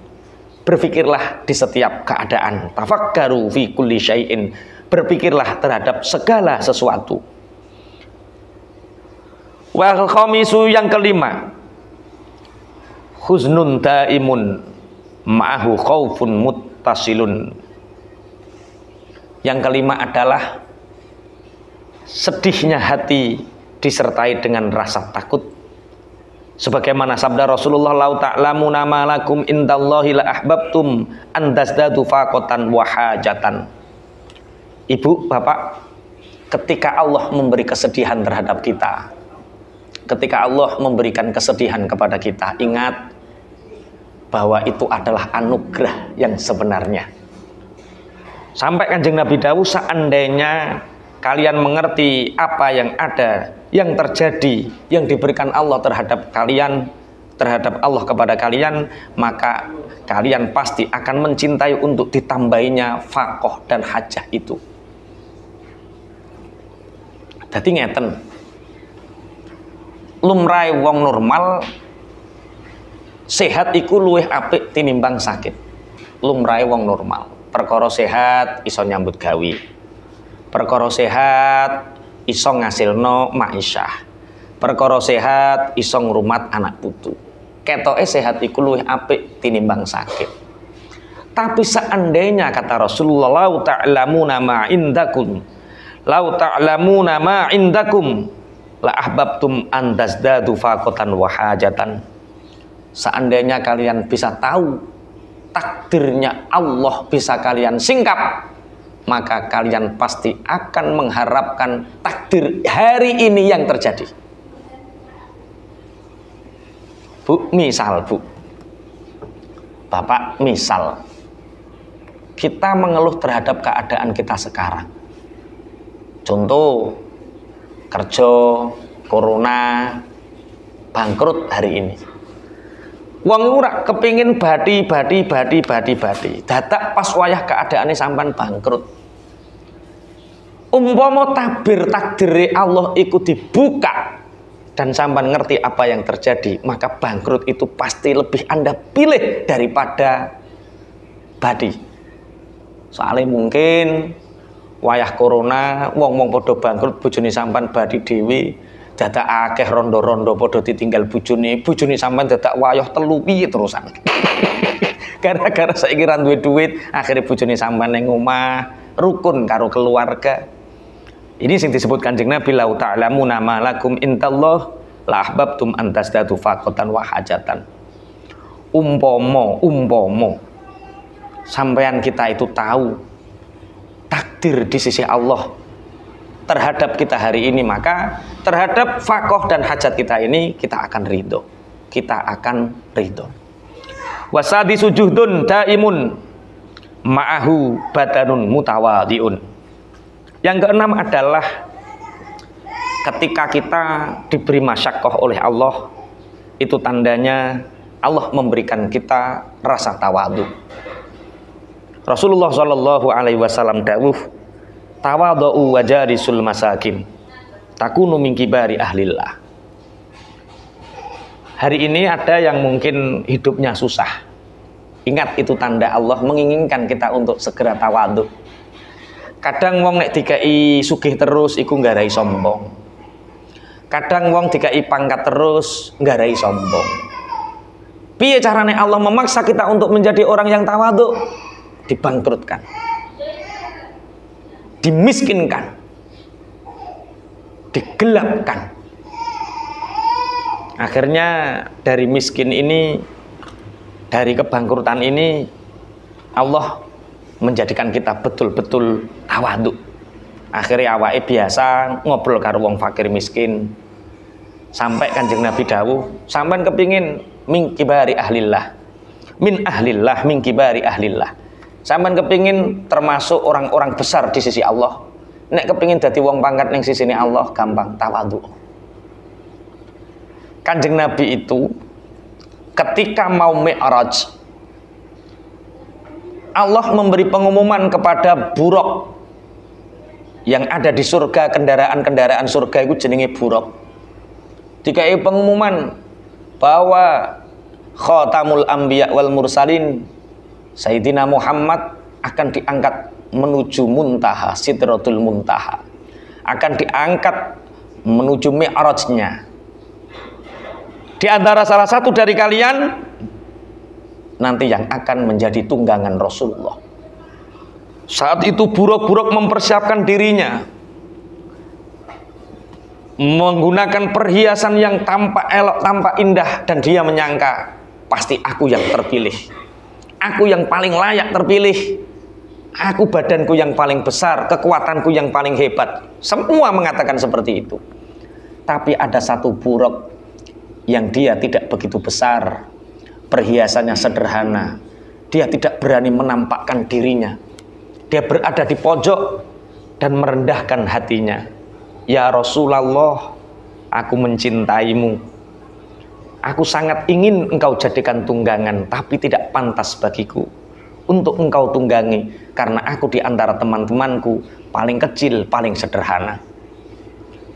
Berpikirlah di setiap keadaan. Tafakkaru fi kulli syai'in. Berpikirlah terhadap segala sesuatu. Wal khamisu, yang kelima, huznun daimun ma'ahu khaufun muttasilun. Yang kelima adalah sedihnya hati disertai dengan rasa takut. Sebagaimana sabda Rasulullah, lau ta'lamuna ma lakum indallahi la ahbabtum an tazdadu faqatan wa hajatan. Ibu, bapak, ketika Allah memberi kesedihan terhadap kita, ketika Allah memberikan kesedihan kepada kita, ingat bahwa itu adalah anugerah yang sebenarnya. Sampai Kanjeng Nabi dawuh, seandainya kalian mengerti apa yang ada, yang terjadi, yang diberikan Allah terhadap kalian, terhadap Allah kepada kalian, maka kalian pasti akan mencintai untuk ditambahinya faqah dan hajah itu. Dadi ngeten, lumrahe wong normal sehat iku luwih apik tinimbang sakit. Lumrahe wong normal, perkara sehat iso nyambut gawe, perkara sehat iso ngasilno ma'isyah, perkara sehat iso ngrumat anak putu. Ketoke sehat iku luwih apik tinimbang sakit. Tapi seandainya kata Rasulullah, lau ta'lamuna ma indakum, lau ta'lamuna ma indakum la ahbabtum an tazdadu faqatan wa hajatan. Seandainya kalian bisa tahu takdirnya Allah bisa kalian singkap, maka kalian pasti akan mengharapkan takdir hari ini yang terjadi. Bu, misal bu, bapak, misal kita mengeluh terhadap keadaan kita sekarang. Contoh, kerja, corona, bangkrut hari ini. Wong ora kepingin badi. Dadak pas wayah keadaannya sampan bangkrut. Umpama tabir takdire Allah iku dibuka dan sampan ngerti apa yang terjadi, maka bangkrut itu pasti lebih Anda pilih daripada badi. Soalnya mungkin wayah corona, wong-wong padha bangkrut, bojone sampean badi dhewe, dadak akeh rondo-rondo padha ditinggal bojone sampean dadak wayah telu piye terusan. Gara-gara saiki ra duwe duit, akhirnya bojone sampean ning omah, rukun karo keluarga. Ini sing disebut Kanjeng Nabi, lau ta'lamuna ma lakum intallah la ahbabtum an tasdadu faqatan wa hajatan. Umpama sampean kita itu tahu takdir di sisi Allah terhadap kita hari ini, maka terhadap fakoh dan hajat kita ini kita akan ridho. Wasadi sujuhdun daimun ma'ahu badanun mutawadhiun. Yang keenam adalah ketika kita diberi masyaqqah oleh Allah, itu tandanya Allah memberikan kita rasa tawadhu. Rasulullah Shallallahu Alaihi Wasallam dawuh, tawadhu wajarisul masakin takunu min kibari ahlillah. Hari ini ada yang mungkin hidupnya susah. Ingat, itu tanda Allah menginginkan kita untuk segera tawadhu. Kadang wong nek dikai sugih terus iku nggarai sombong. Kadang wong dikai pangkat terus nggarai sombong. Piye carane Allah memaksa kita untuk menjadi orang yang tawadhu? Dibangkrutkan, dimiskinkan, digelapkan. Akhirnya dari miskin ini, dari kebangkrutan ini, Allah menjadikan kita betul-betul tawadhu. Akhirnya awake biasa ngobrol karo wong fakir miskin. Sampai Kanjeng Nabi dawuh, sampean kepingin min kibari ahlillah, min ahlillah, min kibari ahlillah. Sampean kepingin termasuk orang-orang besar di sisi Allah. Nek kepingin dadi wong pangkat ning sisine Allah, gampang tawadhu. Kanjeng Nabi itu ketika mau Mi'raj, Allah memberi pengumuman kepada buruk yang ada di surga, kendaraan-kendaraan surga itu jenenge buruk. Dikai pengumuman bahwa khatamul anbiya wal mursalin Sayyidina Muhammad akan diangkat menuju muntaha, sidratul muntaha, akan diangkat menuju mi'rajnya. Di antara salah satu dari kalian nanti yang akan menjadi tunggangan Rasulullah. Saat itu buruk-buruk mempersiapkan dirinya, menggunakan perhiasan yang tampak elok, tampak indah, dan dia menyangka pasti aku yang terpilih. Aku yang paling layak terpilih. Aku badanku yang paling besar, kekuatanku yang paling hebat. Semua mengatakan seperti itu. Tapi ada satu buruk yang dia tidak begitu besar, perhiasannya sederhana. Dia tidak berani menampakkan dirinya. Dia berada di pojok dan merendahkan hatinya. Ya Rasulullah, aku mencintaimu. Aku sangat ingin engkau jadikan tunggangan, tapi tidak pantas bagiku untuk engkau tunggangi, karena aku di antara teman-temanku paling kecil, paling sederhana.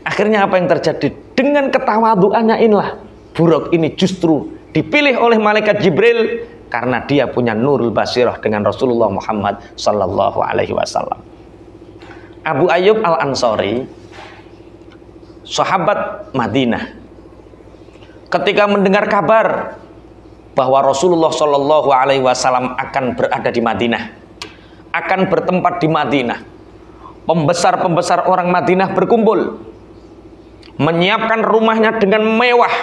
Akhirnya apa yang terjadi? Dengan ketawaduannya inilah buruk ini justru dipilih oleh malaikat Jibril karena dia punya nurul basirah dengan Rasulullah Muhammad sallallahu alaihi wasallam. Abu Ayyub Al-Ansari, sahabat Madinah, ketika mendengar kabar bahwa Rasulullah Shallallahu Alaihi Wasallam akan berada di Madinah, akan bertempat di Madinah, pembesar-pembesar orang Madinah berkumpul, menyiapkan rumahnya dengan mewah,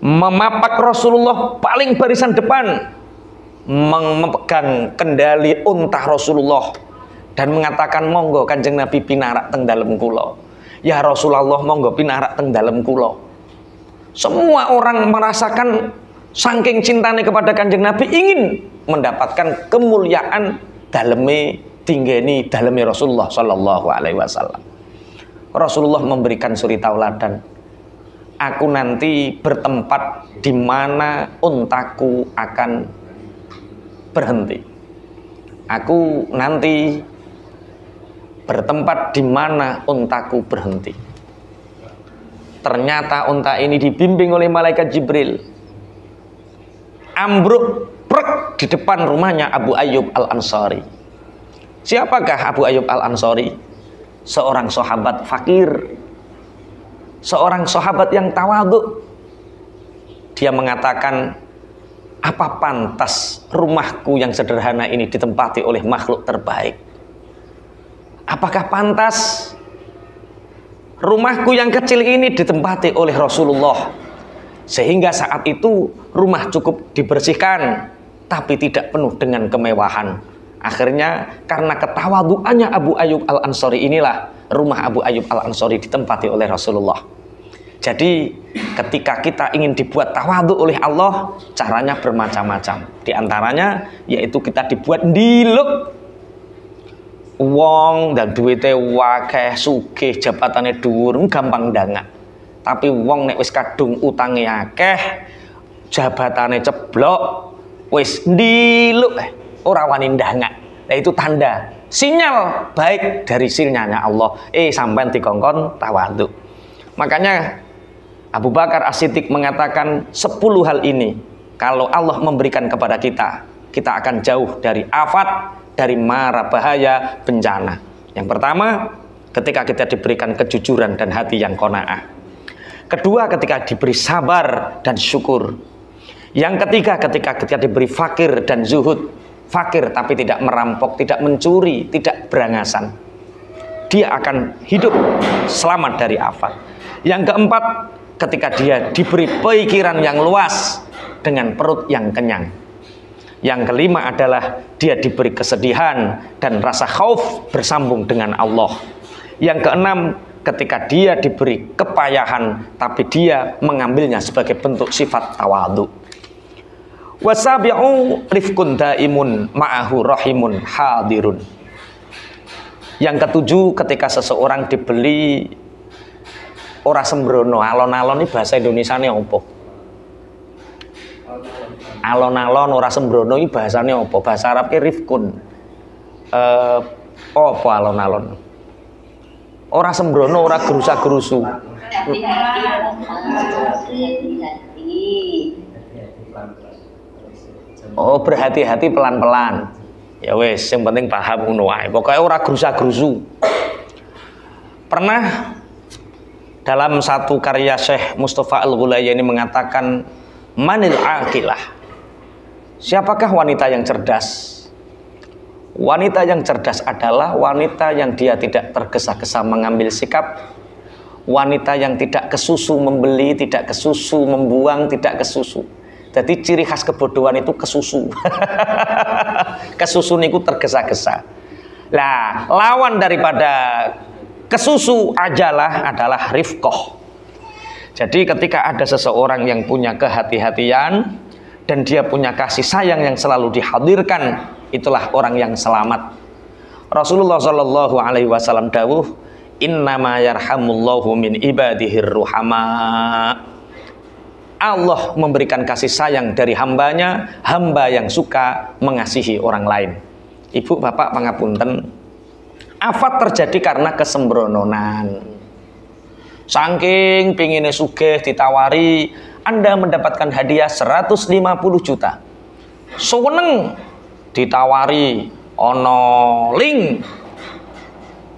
memapak Rasulullah paling barisan depan, memegang kendali unta Rasulullah dan mengatakan, monggo Kanjeng Nabi pinarak teng dalem kula. Ya Rasulullah, monggo pinarak teng dalem kula. Semua orang merasakan saking cintanya kepada Kanjeng Nabi, ingin mendapatkan kemuliaan daleme tinggeni daleme Rasulullah sallallahu alaihi wasallam. Rasulullah memberikan suri tauladan. Aku nanti bertempat di mana untaku akan berhenti. Aku nanti bertempat di mana untaku berhenti. Ternyata unta ini dibimbing oleh malaikat Jibril, ambruk prek di depan rumahnya Abu Ayyub Al-Ansari. Siapakah Abu Ayyub Al-Ansari? Seorang sahabat fakir, seorang sahabat yang tawadhu. Dia mengatakan, apa pantas rumahku yang sederhana ini ditempati oleh makhluk terbaik? Apakah pantas rumahku yang kecil ini ditempati oleh Rasulullah? Sehingga saat itu rumah cukup dibersihkan, tapi tidak penuh dengan kemewahan. Akhirnya karena ketawaduannya Abu Ayyub Al-Ansari inilah rumah Abu Ayyub Al-Ansari ditempati oleh Rasulullah. Jadi ketika kita ingin dibuat tawadhu oleh Allah, caranya bermacam-macam. Di antaranya yaitu kita dibuat ndiluk. Wong dan duwite wakeh, sugih, jabatane dhuwur, gampang ndangak. Tapi wong nek wis kadung utange akeh, jabatane ceblok, wis ndiluk ora wani ndangak. Nah, itu tanda sinyal baik dari sinyalnya Allah. Sampean dikongkon tawadhu. Makanya Abu Bakar As-Siddiq mengatakan 10 hal ini kalau Allah memberikan kepada kita, kita akan jauh dari afat, dari mara bahaya, bencana. Yang pertama, ketika kita diberikan kejujuran dan hati yang qanaah. Kedua, ketika diberi sabar dan syukur. Yang ketiga, ketika kita diberi fakir dan zuhud. Fakir tapi tidak merampok, tidak mencuri, tidak berangasan. Dia akan hidup selamat dari afat. Yang keempat, ketika dia diberi pikiran yang luas dengan perut yang kenyang. Yang kelima adalah dia diberi kesedihan dan rasa khauf bersambung dengan Allah. Yang keenam, ketika dia diberi kepayahan tapi dia mengambilnya sebagai bentuk sifat tawadhu. Wasabi'u rifkun daimun ma'ahu rahimun hadirun. Yang ketujuh, ketika seseorang dibeli ora sembrono. Alon-alon ini bahasa Indonesia ini apa? Alon-alon ora sembrono ini bahasanya apa? Bahasa Arabnya rifkun. Apa alon-alon? Ora sembrono, ora gerusa-gerusu. Oh, berhati-hati pelan-pelan. Ya wes, yang penting paham ngono wae. Pokoke ora gerusa-gerusu. Pernah dalam satu karya Syekh Mustafa Al-Ghulayyani mengatakan, manil aqilah. Siapakah wanita yang cerdas? Wanita yang cerdas adalah wanita yang dia tidak tergesa-gesa mengambil sikap, wanita yang tidak kesusu membeli, tidak kesusu membuang, tidak kesusu. Jadi ciri khas kebodohan itu kesusu. Kesusu niku tergesa-gesa. Lah, lawan daripada kesusu ajalah adalah rifqah. Jadi ketika ada seseorang yang punya kehati-hatian dan dia punya kasih sayang yang selalu dihadirkan, itulah orang yang selamat. Rasulullah Shallallahu Alaihi Wasallam dawuh, innama yarhamullahu min ibadihir ruhama. Allah memberikan kasih sayang dari hambanya, hamba yang suka mengasihi orang lain. Ibu, bapak, pangapunten, afat terjadi karena kesembrononan. Saking pingine sugih ditawari, Anda mendapatkan hadiah 150 juta. Seneng ditawari ono link.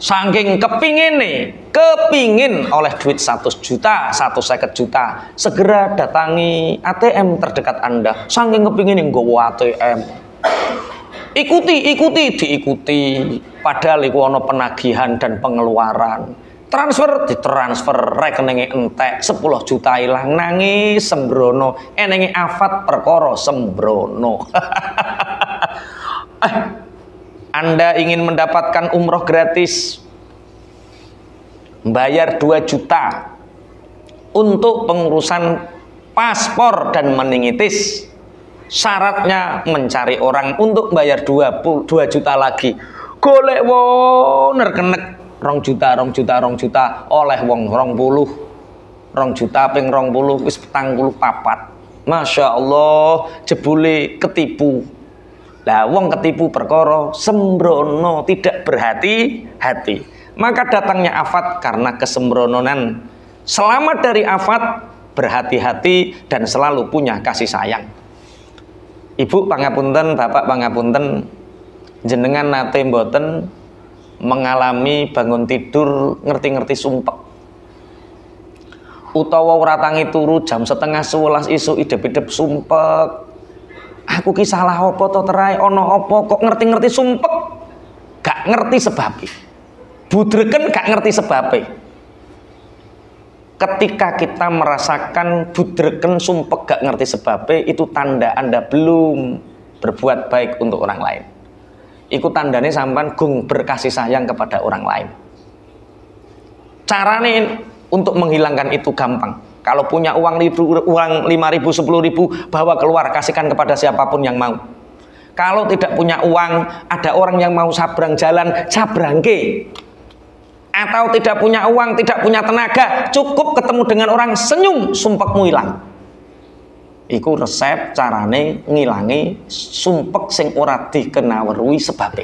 Saking kepingin oleh duit 100 juta, 150 juta, segera datangi ATM terdekat Anda. Saking kepingin nggawa ATM. Diikuti. Padahal iku ono penagihan dan pengeluaran. Ditransfer rekeninge entek 10 juta ilang, nangis sembrono, enenge afat perkara sembrono. Anda ingin mendapatkan umroh gratis, bayar 2 juta untuk pengurusan paspor dan meningitis. Syaratnya mencari orang untuk bayar 2 juta lagi. Golek wong nerkenek 2 juta oleh wong 2 juta ping 20 wis 44. Masya Allah, jebule ketipu. Lah wong ketipu perkara sembrono, tidak berhati-hati. Maka datangnya afat karena kesembrononan. Selamat dari afat, berhati-hati dan selalu punya kasih sayang. Ibu pangapunten, bapak pangapunten, jenengan nate mboten mengalami bangun tidur ngerti-ngerti sumpek, utawa ora tangi turu jam 10:30 isuk idep-idep sumpek, aku ki salah apa to terai, ana apa kok ngerti-ngerti sumpek, gak ngerti sebabnya, budreken gak ngerti sebabnya. Ketika kita merasakan budreken sumpek gak ngerti sebabnya, itu tanda Anda belum berbuat baik untuk orang lain. Iku tandanya sampean gung berkasih sayang kepada orang lain. Carane untuk menghilangkan itu gampang. Kalau punya uang 5.000, 10.000, bawa keluar, kasihkan kepada siapapun yang mau. Kalau tidak punya uang, ada orang yang mau sabrang jalan, sabrangke. Atau tidak punya uang, tidak punya tenaga, cukup ketemu dengan orang, senyum, sumpekmu hilang. Iku resep carane ngilangi sumpek sing ora dikenaweruhi sebabe.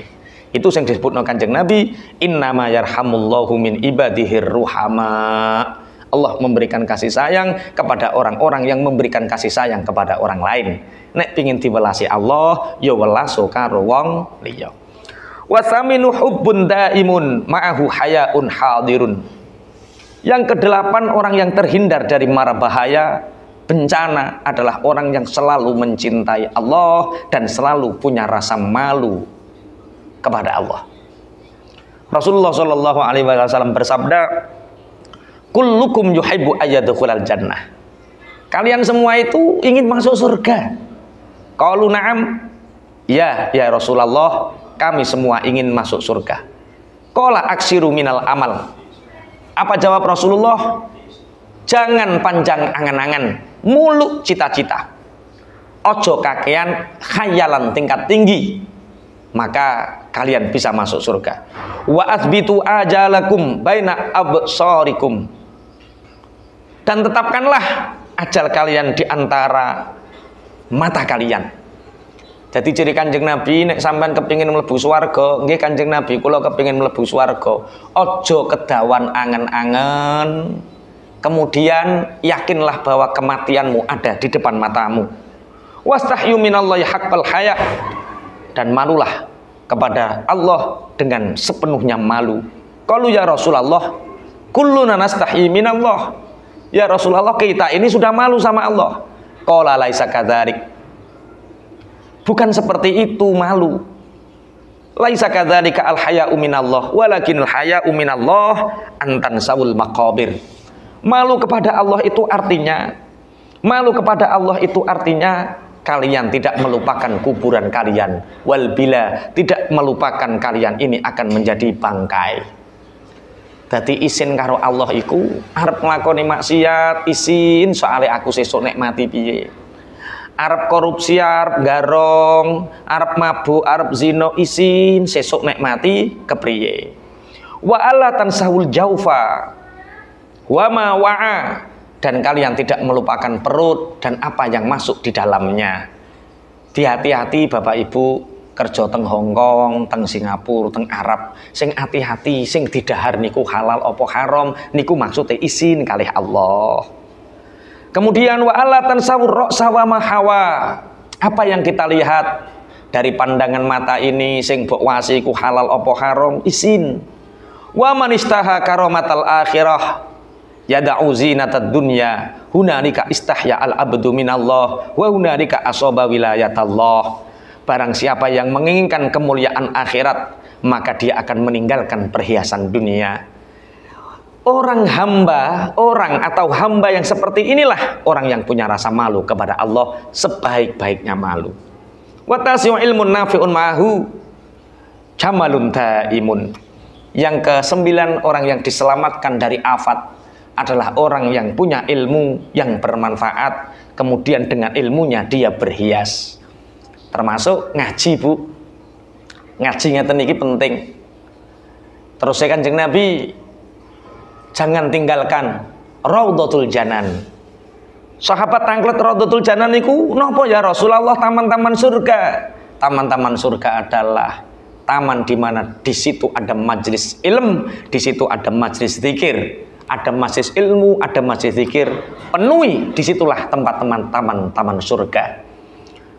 Itu sing disebutno Kanjeng Nabi, innama yarhamullahu min ibadihir ruhama. Allah memberikan kasih sayang kepada orang-orang yang memberikan kasih sayang kepada orang lain. Nek pingin diwelasi Allah, ya welaso karo wong liya. Wasaminu hubbun daimun ma'ahu hayaun hadirun. Yang kedelapan, orang yang terhindar dari mara bahaya bencana adalah orang yang selalu mencintai Allah dan selalu punya rasa malu kepada Allah. Rasulullah Shallallahu Alaihi Wasallam bersabda, kullukum yuhibbu ayyadkhulal jannah. Kalian semua itu ingin masuk surga. Qalu na'am, ya Rasulullah, kami semua ingin masuk surga. Qala aksiru minal amal. Apa jawab Rasulullah? Jangan panjang angan-angan, muluk cita-cita, ojo kakean khayalan tingkat tinggi, maka kalian bisa masuk surga. Wa athbitu ajalakum baina absarikum. Dan tetapkanlah ajal kalian di antara mata kalian. Jadi ciri Kanjeng Nabi, nek sampean kepingin mlebu swarga, nggih Kanjeng Nabi kula kepingin mlebu swarga, ojo kedawan angen-angen. Kemudian yakinlah bahwa kematianmu ada di depan matamu. Wastahyu minallahi haqqal haya, dan malulah kepada Allah dengan sepenuhnya malu. Qalu ya Rasulullah, kulluna nastahyi minallah. Ya Rasulullah, kita ini sudah malu sama Allah. Qala laisa kadzarik. Bukan seperti itu malu. Laisa kadzalika al haya'u minallah, walakinal haya'u minallah antan sawul maqabir. Malu kepada Allah itu artinya kalian tidak melupakan kuburan kalian. Wal bila, tidak melupakan kalian ini akan menjadi bangkai. Dadi isin karo Allah iku arep nglakoni maksiat, isin soalnya aku sesuk nek mati piye. Arep korupsi, arep garong, arep mabuk, arep zina, isin sesuk nek mati kepriye. Wa alla tansahul jaufa wa ma wa'a, dan kalian tidak melupakan perut dan apa yang masuk di dalamnya. Hati-hati Bapak Ibu kerja teng Hongkong, teng Singapura, teng Arab, sing hati-hati sing didahar niku halal apa haram niku maksude izin kalih Allah. Kemudian wa alla tansawur ra'sa wa ma hawa. Apa yang kita lihat dari pandangan mata ini sing mbok wasi iku halal apa haram izin. Wa man istaha karamatal akhirah yada'u zinatad dunya hunalika istahya al abdu minallah wa hunalika asaba wilayatallah. Barang siapa yang menginginkan kemuliaan akhirat, maka dia akan meninggalkan perhiasan dunia. Orang atau hamba yang seperti inilah orang yang punya rasa malu kepada Allah sebaik-baiknya malu. Wa tasyu ilmun nafi'un ma'hu jamalun daimun. Yang ke-9, orang yang diselamatkan dari afat adalah orang yang punya ilmu yang bermanfaat, kemudian dengan ilmunya dia berhias. Termasuk ngaji, Bu. Ngaji ngeten iki penting. Terus Kanjeng Nabi, jangan tinggalkan Raudhatul Janan. Sahabat tanglet Raudhatul Janan niku napa ya Rasulullah? Taman-taman surga. Taman-taman surga adalah taman di mana di situ ada majelis ilmu, di situ ada majelis zikir, ada majelis ilmu, ada majelis zikir. Penuhi disitulah tempat taman surga.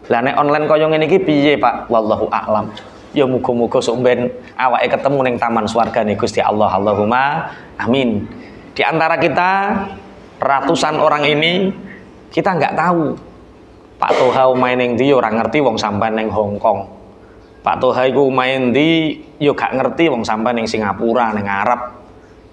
Lah nek online kaya ngene iki piye Pak? Wallahu a'lam. Ya muga-muga sok ben awake ketemu ning taman swargane Gusti Allah. Allahumma amin. Di antara kita ratusan orang ini kita nggak tahu Pak Toha main ning ndi ora ngerti wong sampean ning Hong Kong. Pak Toha iku main ndi yo gak ngerti wong sampean ning Singapura, ning Arab.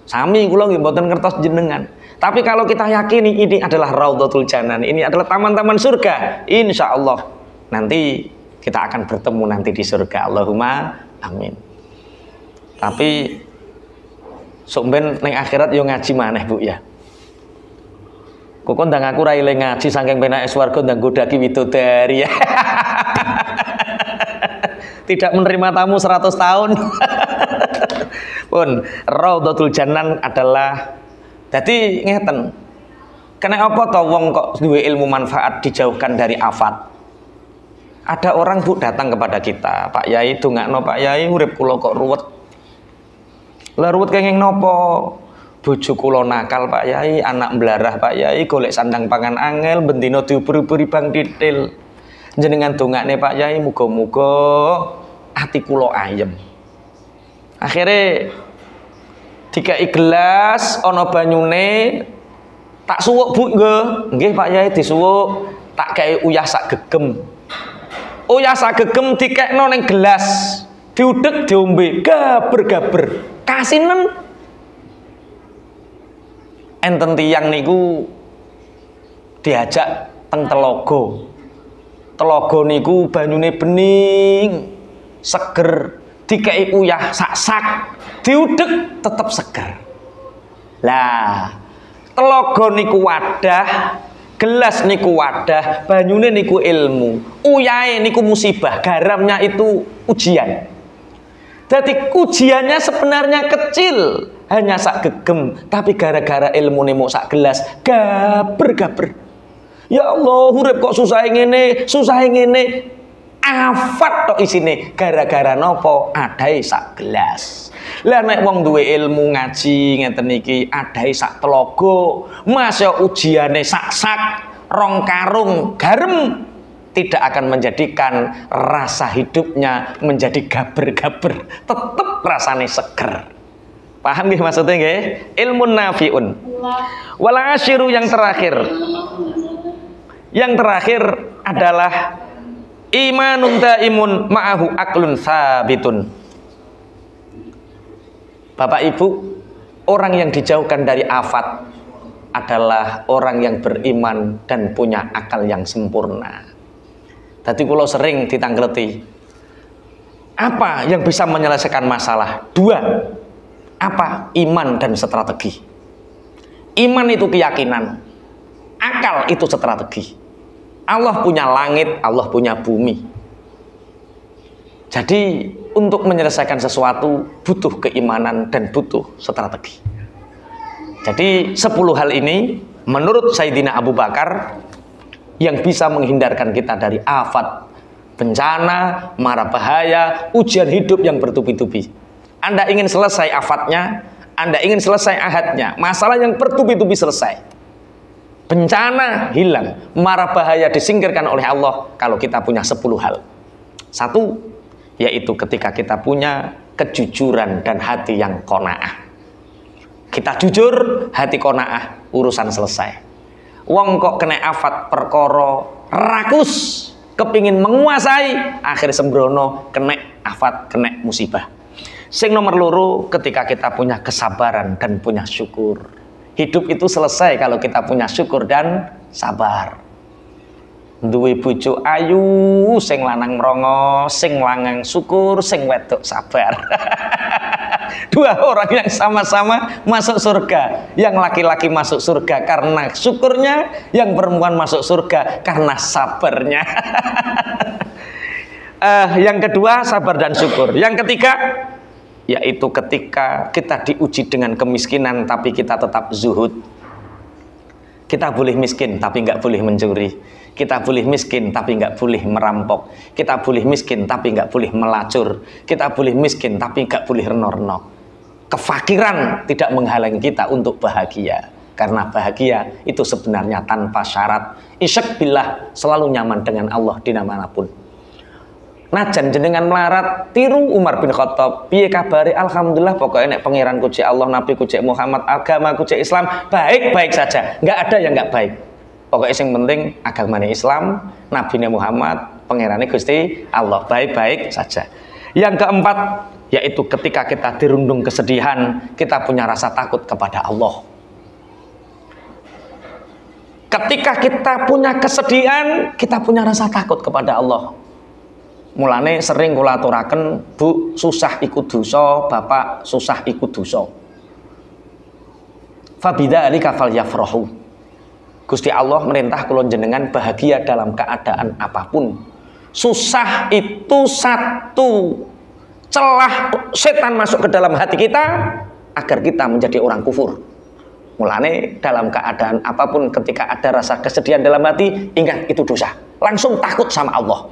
Sami kula nggih mboten ngertos jenengan. Tapi kalau kita yakini ini adalah Raudhatul Janan, ini adalah taman-taman surga, insya Allah nanti kita akan bertemu nanti di surga. Allahumma amin. Tapi sok ben ning akhirat yo ngaji maneh Bu ya. Kok ndang aku ra eling ngaji saking penake swarga ndang godaki widodari ya. Tidak menerima tamu 100 tahun. Pun Raudhatul Janan adalah jadi ngeten. Kena apa to wong kok duwe ilmu manfaat dijauhkan dari afat? Ada orang Bu datang kepada kita, Pak Yai dongakno Pak Yai urip kula kok ruwet. Lah ruwet kenging napa? Bojo kula nakal Pak Yai, anak mblarah Pak Yai, golek sandang pangan angel, bendina diuburi-uburi bang titil. Jenengan dongakne Pak Yai muga-muga ati kula ayem. Akhire dikai gelas ana banyune tak suwuk Bu nggih Pak Yai disuwuk, tak kei uyah sak gegem. Uyah sak gegem dikekno ning gelas, diudek diombe, gaber-gaber. Kasinen enten tiyang niku diajak teng telaga. Telaga niku banyune bening, seger, dikei uyah sak-sak, diudek tetep seger. Lah, telaga niku wadah, gelas niku wadah, banyune niku ilmu, uyahe niku musibah, garamnya itu ujian. Jadi ujiannya sebenarnya kecil, hanya sak gegem, tapi gara-gara ilmu nemu sak gelas, gaber-gaber. Ya Allah, urip kok susah ngene, afat tok isine, gara-gara nopo adahe sak gelas. Lah nek wong duwe ilmu ngaji ngeten iki adahe sak telaga, masa ujiane sak-sak rong karung garam tidak akan menjadikan rasa hidupnya menjadi gaber-gaber, tetep rasane seger. Paham nggih maksudnya nggih? Ilmun nafiun. Wal asyiru yang terakhir. Yang terakhir adalah imanun daimun ma'ahu aklun sabitun. Bapak Ibu, orang yang dijauhkan dari afat adalah orang yang beriman dan punya akal yang sempurna. Tadi kalau sering ditanggleti, apa yang bisa menyelesaikan masalah? Dua, apa? Iman dan strategi. Iman itu keyakinan, akal itu strategi. Allah punya langit, Allah punya bumi. Jadi untuk menyelesaikan sesuatu butuh keimanan dan butuh strategi. Jadi 10 hal ini menurut Sayyidina Abu Bakar yang bisa menghindarkan kita dari afat, bencana, mara bahaya, ujian hidup yang bertubi-tubi. Anda ingin selesai afatnya, Anda ingin selesai ahadnya, masalah yang bertubi-tubi selesai. Bencana hilang, mara bahaya disingkirkan oleh Allah kalau kita punya 10 hal. Satu, yaitu ketika kita punya kejujuran dan hati yang qanaah. Kita jujur, hati qanaah, urusan selesai. Wong kok kena afat perkara rakus, kepingin menguasai, akhir sembrono kena afat, kena musibah. Sing nomor loro, ketika kita punya kesabaran dan punya syukur. Hidup itu selesai kalau kita punya syukur dan sabar. Duwe bojo ayu, sing lanang mrongo, sing lanang syukur, sing wedok sabar. Dua orang yang sama-sama masuk surga. Yang laki-laki masuk surga karena syukurnya, yang perempuan masuk surga karena sabarnya. Yang kedua, sabar dan syukur. Yang ketiga, yaitu ketika kita diuji dengan kemiskinan tapi kita tetap zuhud. Kita boleh miskin tapi nggak boleh mencuri. Kita boleh miskin tapi nggak boleh merampok. Kita boleh miskin tapi nggak boleh melacur. Kita boleh miskin tapi nggak boleh reno-reno. Kefakiran tidak menghalangi kita untuk bahagia. Karena bahagia itu sebenarnya tanpa syarat. Isyak billah, selalu nyaman dengan Allah dimanapun. Najan jenengan melarat tiru Umar bin Khattab. Piye kabare? Alhamdulillah, pokoknya nek pangeran ku cek Allah, nabi ku cek Muhammad, agama ku cek Islam, baik-baik saja. Enggak ada yang enggak baik. Pokoknya yang penting agamanya Islam, nabine Muhammad, pangerane Gusti Allah, baik-baik saja. Yang keempat, yaitu ketika kita dirundung kesedihan, kita punya rasa takut kepada Allah. Ketika kita punya kesedihan, kita punya rasa takut kepada Allah. Mulane sering kula aturaken, Bu, susah ikut dosa, Bapak susah ikut dosa. Fabidzalika falyafrahu. Gusti Allah merintah kula jenengan bahagia dalam keadaan apapun. Susah itu satu celah setan masuk ke dalam hati kita agar kita menjadi orang kufur. Mulane dalam keadaan apapun ketika ada rasa kesedihan dalam hati, ingat itu dosa. Langsung takut sama Allah.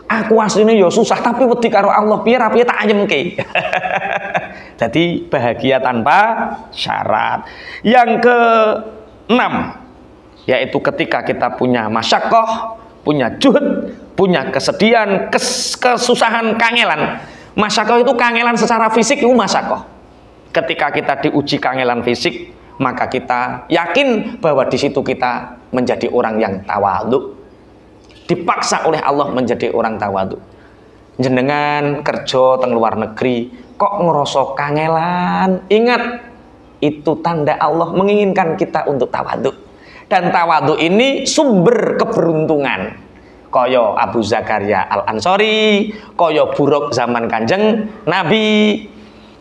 Aku aslinya ya susah tapi wedi karo Allah, piye ra piye tak ayemke. Jadi bahagia tanpa syarat. Yang keenam, yaitu ketika kita punya masyaqqah, punya juhud, punya kesedihan, kesusahan, kangelan. Masyaqqah itu kangelan secara fisik, itu masyaqqah. Ketika kita diuji kangelan fisik, maka kita yakin bahwa di situ kita menjadi orang yang tawadhu. Dipaksa oleh Allah menjadi orang tawadhu. Jenengan kerja teng luar negeri kok ngerasa kangelan, ingat itu tanda Allah menginginkan kita untuk tawadhu. Dan tawadhu ini sumber keberuntungan. Kaya Abu Zakaria Al-Ansori, kaya Buruk zaman Kanjeng Nabi,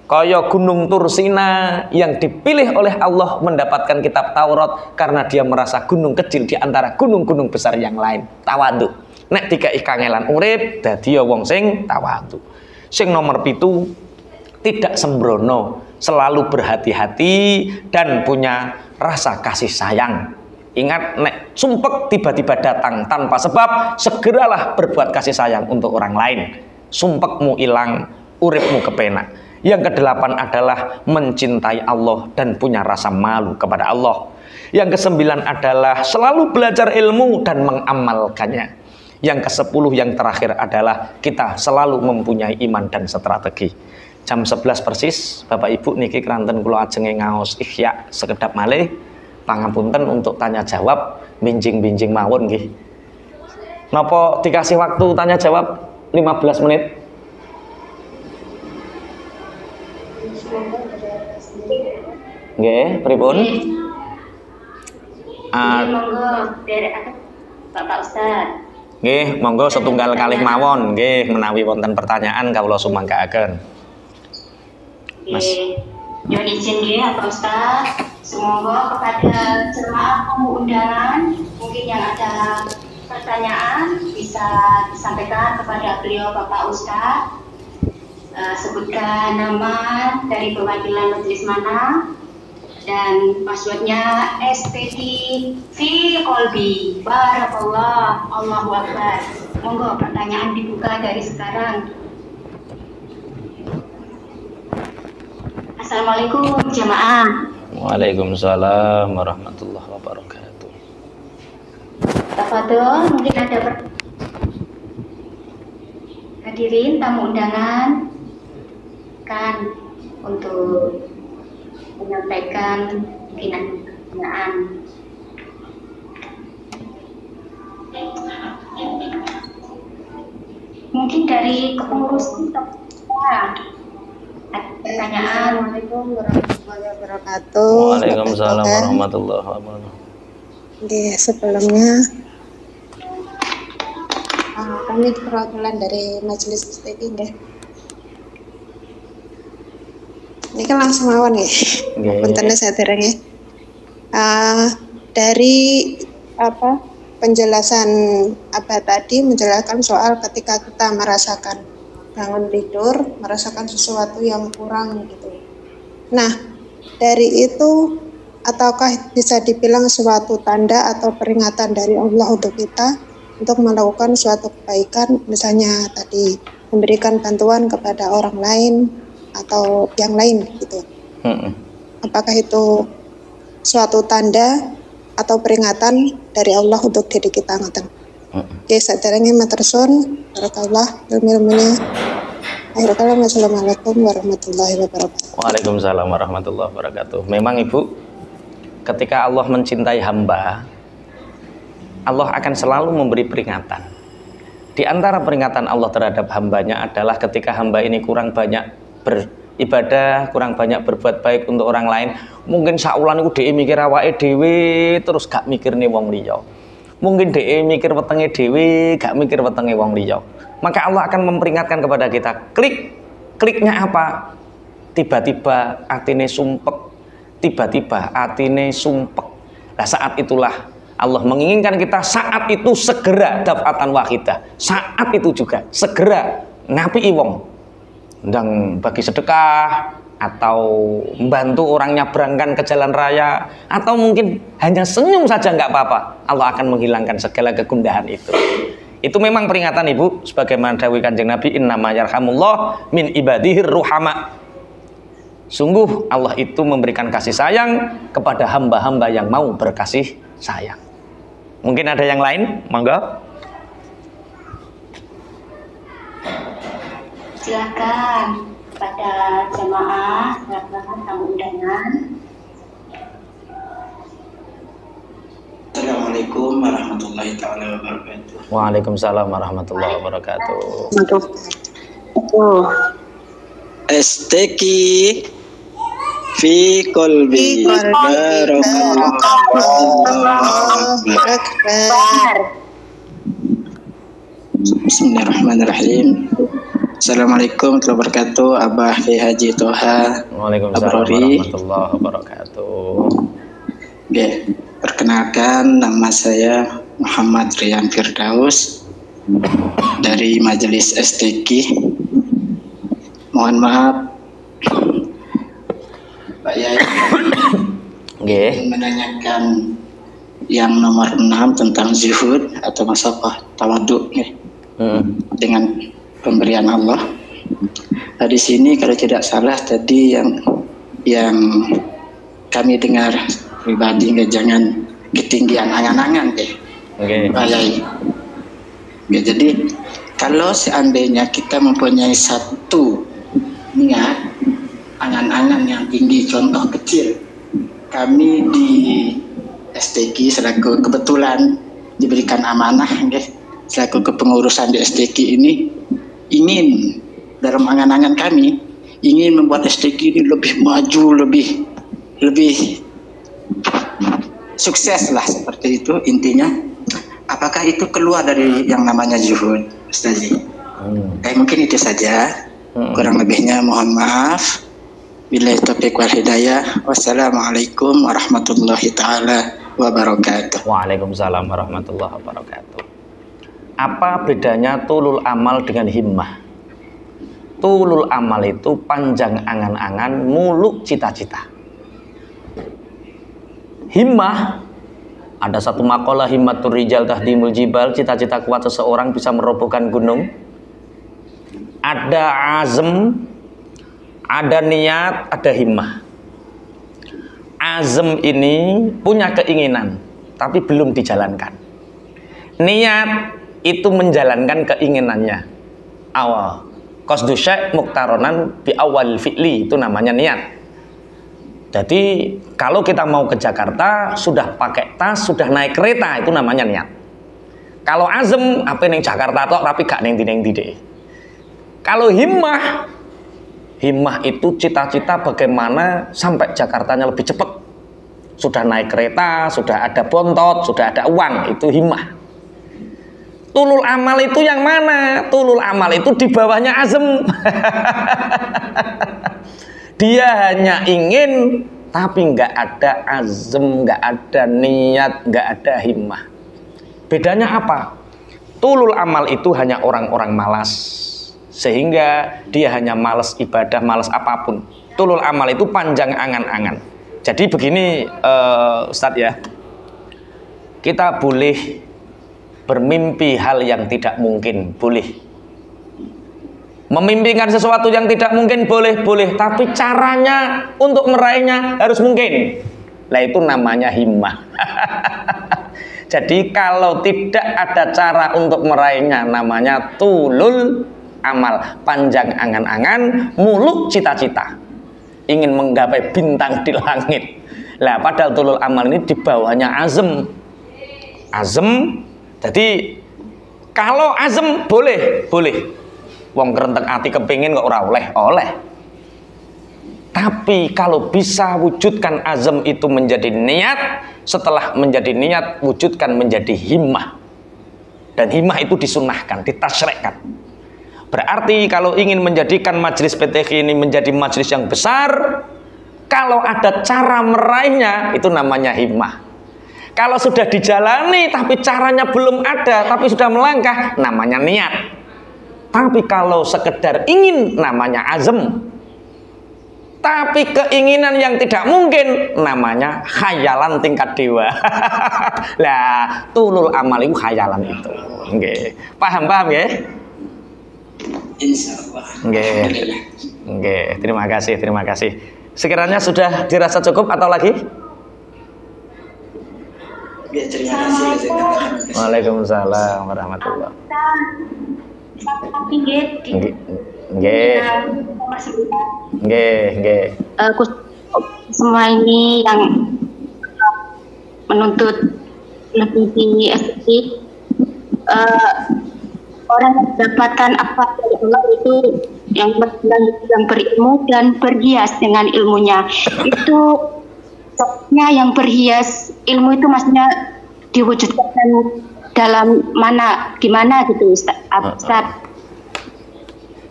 kaya Gunung Tursina yang dipilih oleh Allah mendapatkan kitab Taurat karena dia merasa gunung kecil di antara gunung-gunung besar yang lain. Tawadhu. Nek dikai kangelan urip dadi wong sing tawadhu. Sing nomor 7, tidak sembrono, selalu berhati-hati dan punya rasa kasih sayang. Ingat, nek sumpek tiba-tiba datang tanpa sebab, segeralah berbuat kasih sayang untuk orang lain. Sumpekmu hilang, uripmu kepenak. Yang kedelapan adalah mencintai Allah dan punya rasa malu kepada Allah. Yang ke-9 adalah selalu belajar ilmu dan mengamalkannya. Yang ke-10 yang terakhir adalah kita selalu mempunyai iman dan strategi. Jam 11 persis, Bapak Ibu niki keranten kula ajenge ngaos Ihya sekedap malih. Pangapunten untuk tanya jawab, binjing-binjing mawon nggih. Napa dikasih waktu tanya jawab 15 menit? Nggih, pripun? Monggo dari Bapak Ustaz. Nggih, monggo setunggal kalih mawon nggih menawi wonten pertanyaan kawula sumangkaaken. Mas. Mohon izin nggih Bapak Ustaz. Semoga kepada jemaah tamu undangan mungkin yang ada pertanyaan bisa disampaikan kepada beliau Bapak Ustaz. Sebutkan nama dari perwakilan majelis mana dan passwordnya SPT fi Kolbi. Barakallah, Allahu Akbar. Monggo pertanyaan dibuka dari sekarang. Assalamualaikum jamaah. Waalaikumsalam warahmatullahi wabarakatuh. Tafadhol, mungkin ada hadirin tamu undangan kan untuk menyampaikan pertanyaan. Mungkin dari kepengurus pertanyaan. Assalamualaikum warahmatullahi wabarakatuh. Waalaikumsalam warahmatullahi wabarakatuh. Sebelumnya kami perwakilan dari Majelis STI deh. Ini kan langsung mawon ya. Puntennya saya terang ya. Dari penjelasan Abah tadi menjelaskan soal ketika kita merasakan bangun tidur, merasakan sesuatu yang kurang gitu. Nah, dari itu ataukah bisa dibilang suatu tanda atau peringatan dari Allah untuk kita untuk melakukan suatu kebaikan, misalnya tadi memberikan bantuan kepada orang lain atau yang lain gitu. Apakah itu suatu tanda atau peringatan dari Allah untuk diri kita ngoten? Oke, saderenge matur suwun. Barakallah ilmu-ilmunya. Akhirul kalam, wassalamualaikum warahmatullahi wabarakatuh. Waalaikumsalam warahmatullahi wabarakatuh. Memang Ibu, ketika Allah mencintai hamba, Allah akan selalu memberi peringatan. Di antara peringatan Allah terhadap hambanya adalah ketika hamba ini kurang banyak beribadah, kurang banyak berbuat baik untuk orang lain, mungkin saulan iku dhewe mikir awake dhewe terus gak mikirne wong liya. Mungkin dhewe mikir wetenge dhewe, gak mikir wetenge wong liya. Maka Allah akan memperingatkan kepada kita. Kliknya apa? Tiba-tiba atine sumpek. Tiba-tiba atine sumpek. Nah, saat itulah Allah menginginkan kita saat itu segera dafatan wahidah. Saat itu juga segera ngapi wong. Ndang bagi sedekah, atau membantu orang nyabrangkan ke jalan raya, atau mungkin hanya senyum saja nggak apa-apa. Allah akan menghilangkan segala kegundahan itu. Itu memang peringatan Ibu, sebagaimana dawuh Kanjeng Nabi, innama yarhamullah min ibadihir ruhama. Sungguh Allah itu memberikan kasih sayang kepada hamba-hamba yang mau berkasih sayang. Mungkin ada yang lain, monggo. Silakan pada jamaah, silakan tamu undangan. Assalamualaikum warahmatullahi taala wabarakatuh. Waalaikumsalam warahmatullahi wabarakatuh. Esteki fi qalbi barakallahu. Bismillahirrahmanirrahim. Assalamualaikum warahmatullahi wabarakatuh. Abah Ki Haji Toha. Waalaikumsalam warahmatullahi wabarakatuh. Oke, perkenalkan nama saya Muhammad Rian Firdaus dari Majelis STQ. Mohon maaf Pak Yai ingin menanyakan yang nomor 6 tentang zuhud atau masalah tawadhu dengan pemberian Allah. Nah, di sini kalau tidak salah tadi yang kami dengar pribadi, jangan ketinggian angan-angan deh. Pak Yai. Ya, jadi kalau seandainya kita mempunyai satu niat angan-angan yang tinggi, contoh kecil, kami di STQ selaku kebetulan diberikan amanah, selaku kepengurusan di STQ ini ingin dalam angan-angan kami ingin membuat STQ ini lebih maju, lebih sukses lah, seperti itu intinya. Apakah itu keluar dari yang namanya zuhud, Ustaz? Mungkin itu saja. Kurang lebihnya mohon maaf. Billahi taufiq wal hidayah. Wassalamualaikum warahmatullahi taala wabarakatuh. Waalaikumsalam warahmatullahi wabarakatuh. Apa bedanya tulul amal dengan himmah? Tulul amal itu panjang angan-angan, muluk cita-cita. Himmah, ada satu makalah, himmatur rijal tahdimul jibal, cita-cita kuat seseorang bisa merobohkan gunung. Ada azm, ada niat, ada himmah. Azm ini punya keinginan tapi belum dijalankan. Niat itu menjalankan keinginannya. Awal qasdu syai' muqtaronan bi awal fi'li, itu namanya niat. Jadi kalau kita mau ke Jakarta sudah pakai tas, sudah naik kereta, itu namanya niat. Kalau azm apa ning Jakarta tok tapi gak ning ndi. Kalau himmah itu cita-cita bagaimana sampai Jakartanya lebih cepat. Sudah naik kereta, sudah ada bontot, sudah ada uang, itu himmah. Tulul amal itu yang mana? Tulul amal itu di bawahnya azm. Dia hanya ingin tapi nggak ada azm, nggak ada niat, nggak ada himmah. Bedanya apa? Tulul amal itu hanya orang-orang malas, sehingga dia hanya malas ibadah, malas apapun. Tulul amal itu panjang angan-angan. Jadi begini Ustadz ya, kita boleh bermimpi hal yang tidak mungkin, boleh. Memimpikan sesuatu yang tidak mungkin boleh, tapi caranya untuk meraihnya harus mungkin. Nah itu namanya himmah. Jadi kalau tidak ada cara untuk meraihnya, namanya tulul amal, panjang angan-angan, muluk cita-cita, ingin menggapai bintang di langit. Lah padahal tulul amal ini di bawahnya azm. Jadi kalau azm boleh. Wong kerentek ati kepingin kok ora oleh. Tapi kalau bisa wujudkan azam itu menjadi niat, setelah menjadi niat wujudkan menjadi himmah. Dan himmah itu disunahkan, ditasyri'kan. Berarti kalau ingin menjadikan majelis PTQ ini menjadi majelis yang besar, kalau ada cara meraihnya itu namanya himmah. Kalau sudah dijalani tapi caranya belum ada, tapi sudah melangkah, namanya niat. Tapi kalau sekedar ingin, namanya azam. Tapi keinginan yang tidak mungkin, namanya khayalan tingkat dewa. Lah, tulul amal itu khayalan itu. Nggih. Paham nggih? Insyaallah. Nggih. Terima kasih. Sekiranya sudah dirasa cukup atau lagi? Ya, terima kasih. Waalaikumsalam warahmatullahi wabarakatuh. Nggih. Semua ini yang menuntut lebih tinggi estetik, orang yang mendapatkan apa dari Allah itu yang berilmu dan berhias dengan ilmunya. Itu sebenarnya yang berhias ilmu itu maksudnya diwujudkan dalam gimana gitu Ustaz.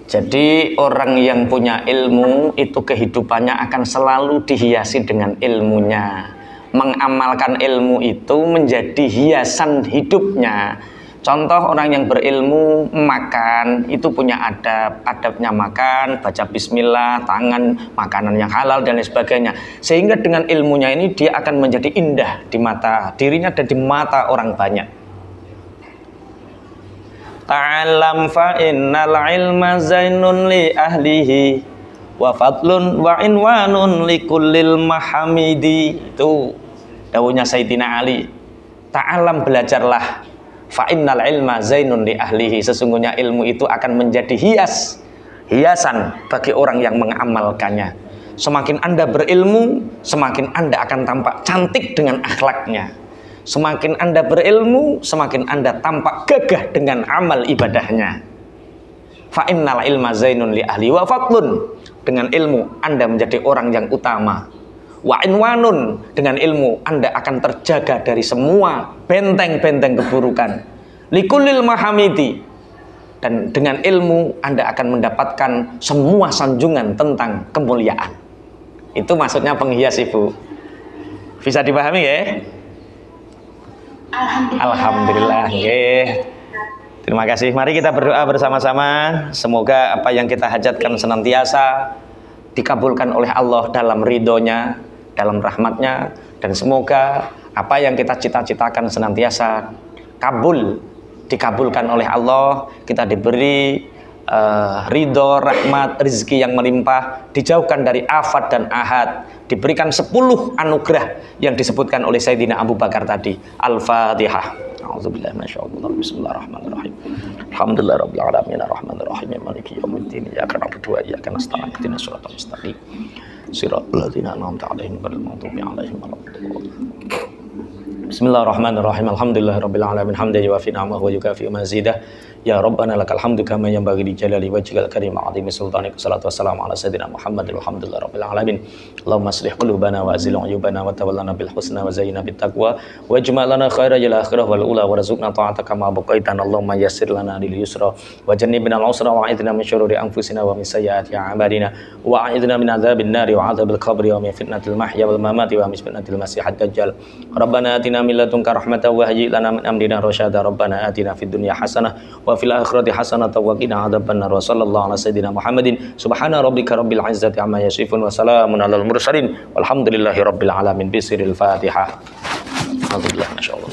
Jadi orang yang punya ilmu itu kehidupannya akan selalu dihiasi dengan ilmunya. Mengamalkan ilmu itu menjadi hiasan hidupnya. Contoh orang yang berilmu makan itu punya adabnya makan, baca bismillah, tangan, makanan yang halal dan lain sebagainya. Sehingga dengan ilmunya ini dia akan menjadi indah di mata dirinya dan di mata orang banyak. Ta'allam fa innal ilma zainun li ahlihi wa fadlun wa inwanun li kullil mahamidi. Itu dawuhnya Sayyidina Ali. Ta'allam, belajarlah, fa innal ilma zainun li ahlihi, sesungguhnya ilmu itu akan menjadi hiasan bagi orang yang mengamalkannya. Semakin Anda berilmu, semakin Anda akan tampak cantik dengan akhlaknya. Semakin Anda berilmu, semakin Anda tampak gagah dengan amal ibadahnya. Fa innal ilma zainun li ahli wa fadlun, dengan ilmu Anda menjadi orang yang utama. Wa inwanun, dengan ilmu Anda akan terjaga dari semua benteng-benteng keburukan. Likulil mahamidi, dan dengan ilmu Anda akan mendapatkan semua sanjungan tentang kemuliaan. Itu maksudnya penghias, Ibu. Bisa dipahami ya? Alhamdulillah. Terima kasih. Mari kita berdoa bersama-sama. Semoga apa yang kita hajatkan senantiasa dikabulkan oleh Allah dalam ridhonya, dalam rahmatnya, dan semoga apa yang kita cita-citakan senantiasa dikabulkan oleh Allah. Kita diberi ridho, rahmat, rezeki yang melimpah, dijauhkan dari afat dan ahad, diberikan 10 anugerah yang disebutkan oleh Sayyidina Abu Bakar tadi. Al-Fatihah. A'udzubillahi minasyaitonir bismillahirrahmanirrahim. Alhamdulillahirabbil alamin arrahmanirrahim maliki yaumiddin iyyaka na'budu wa iyyaka nasta'in ihdinas siratal mustaqim siratal ladzina an'amta 'alaihim ghairil maghdubi 'alaihim waladdallin. Bismillahirrahmanirrahim. Alhamdulillahirabbil alamin hamdan yuwafi ni'amahu wa yukafi mazidah. Ya Rabbana lakal hamdu kama yanbaghi li jalali wajhikal karim wa 'azimi sultanik. Wassalatu wassalamu ala sayyidina Muhammadin walhamdulillahirabbil alamin. Allahumma aslih qulubana wa azil 'uyubana wa tawallana bil husna wa zayyina bit taqwa waj'al lana khairal akhirah wal ula warzuqna ta'ataka ma baqaitana. Allahumma yassir lana lil yusra wa jannibna al usra wa a'idna min syururi anfusina wa min sayyiati a'malina wa a'idna min adzabil nari wa adzabil qabri wa min fitnatil mahya wal mamati wa min fitnatil masiihad dajjal. Rabbana atina min ladunka rahmatan wa hayyi lana min amrina rasyada. Rabbana atina fid dunya hasanah wa fil akhirati hasanatan wa qina adzabannar. Wa sallallahu ala sayidina Muhammadin subhana rabbika rabbil izzati amma yasifun wa salamun alal mursalin walhamdulillahi rabbil alamin. Bisiril Fatihah. Alhamdulillah masyaallah.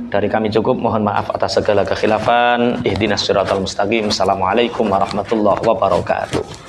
Dari kami cukup, mohon maaf atas segala kekhilafan. Ihdinas siratal mustaqim. Assalamualaikum warahmatullahi wabarakatuh.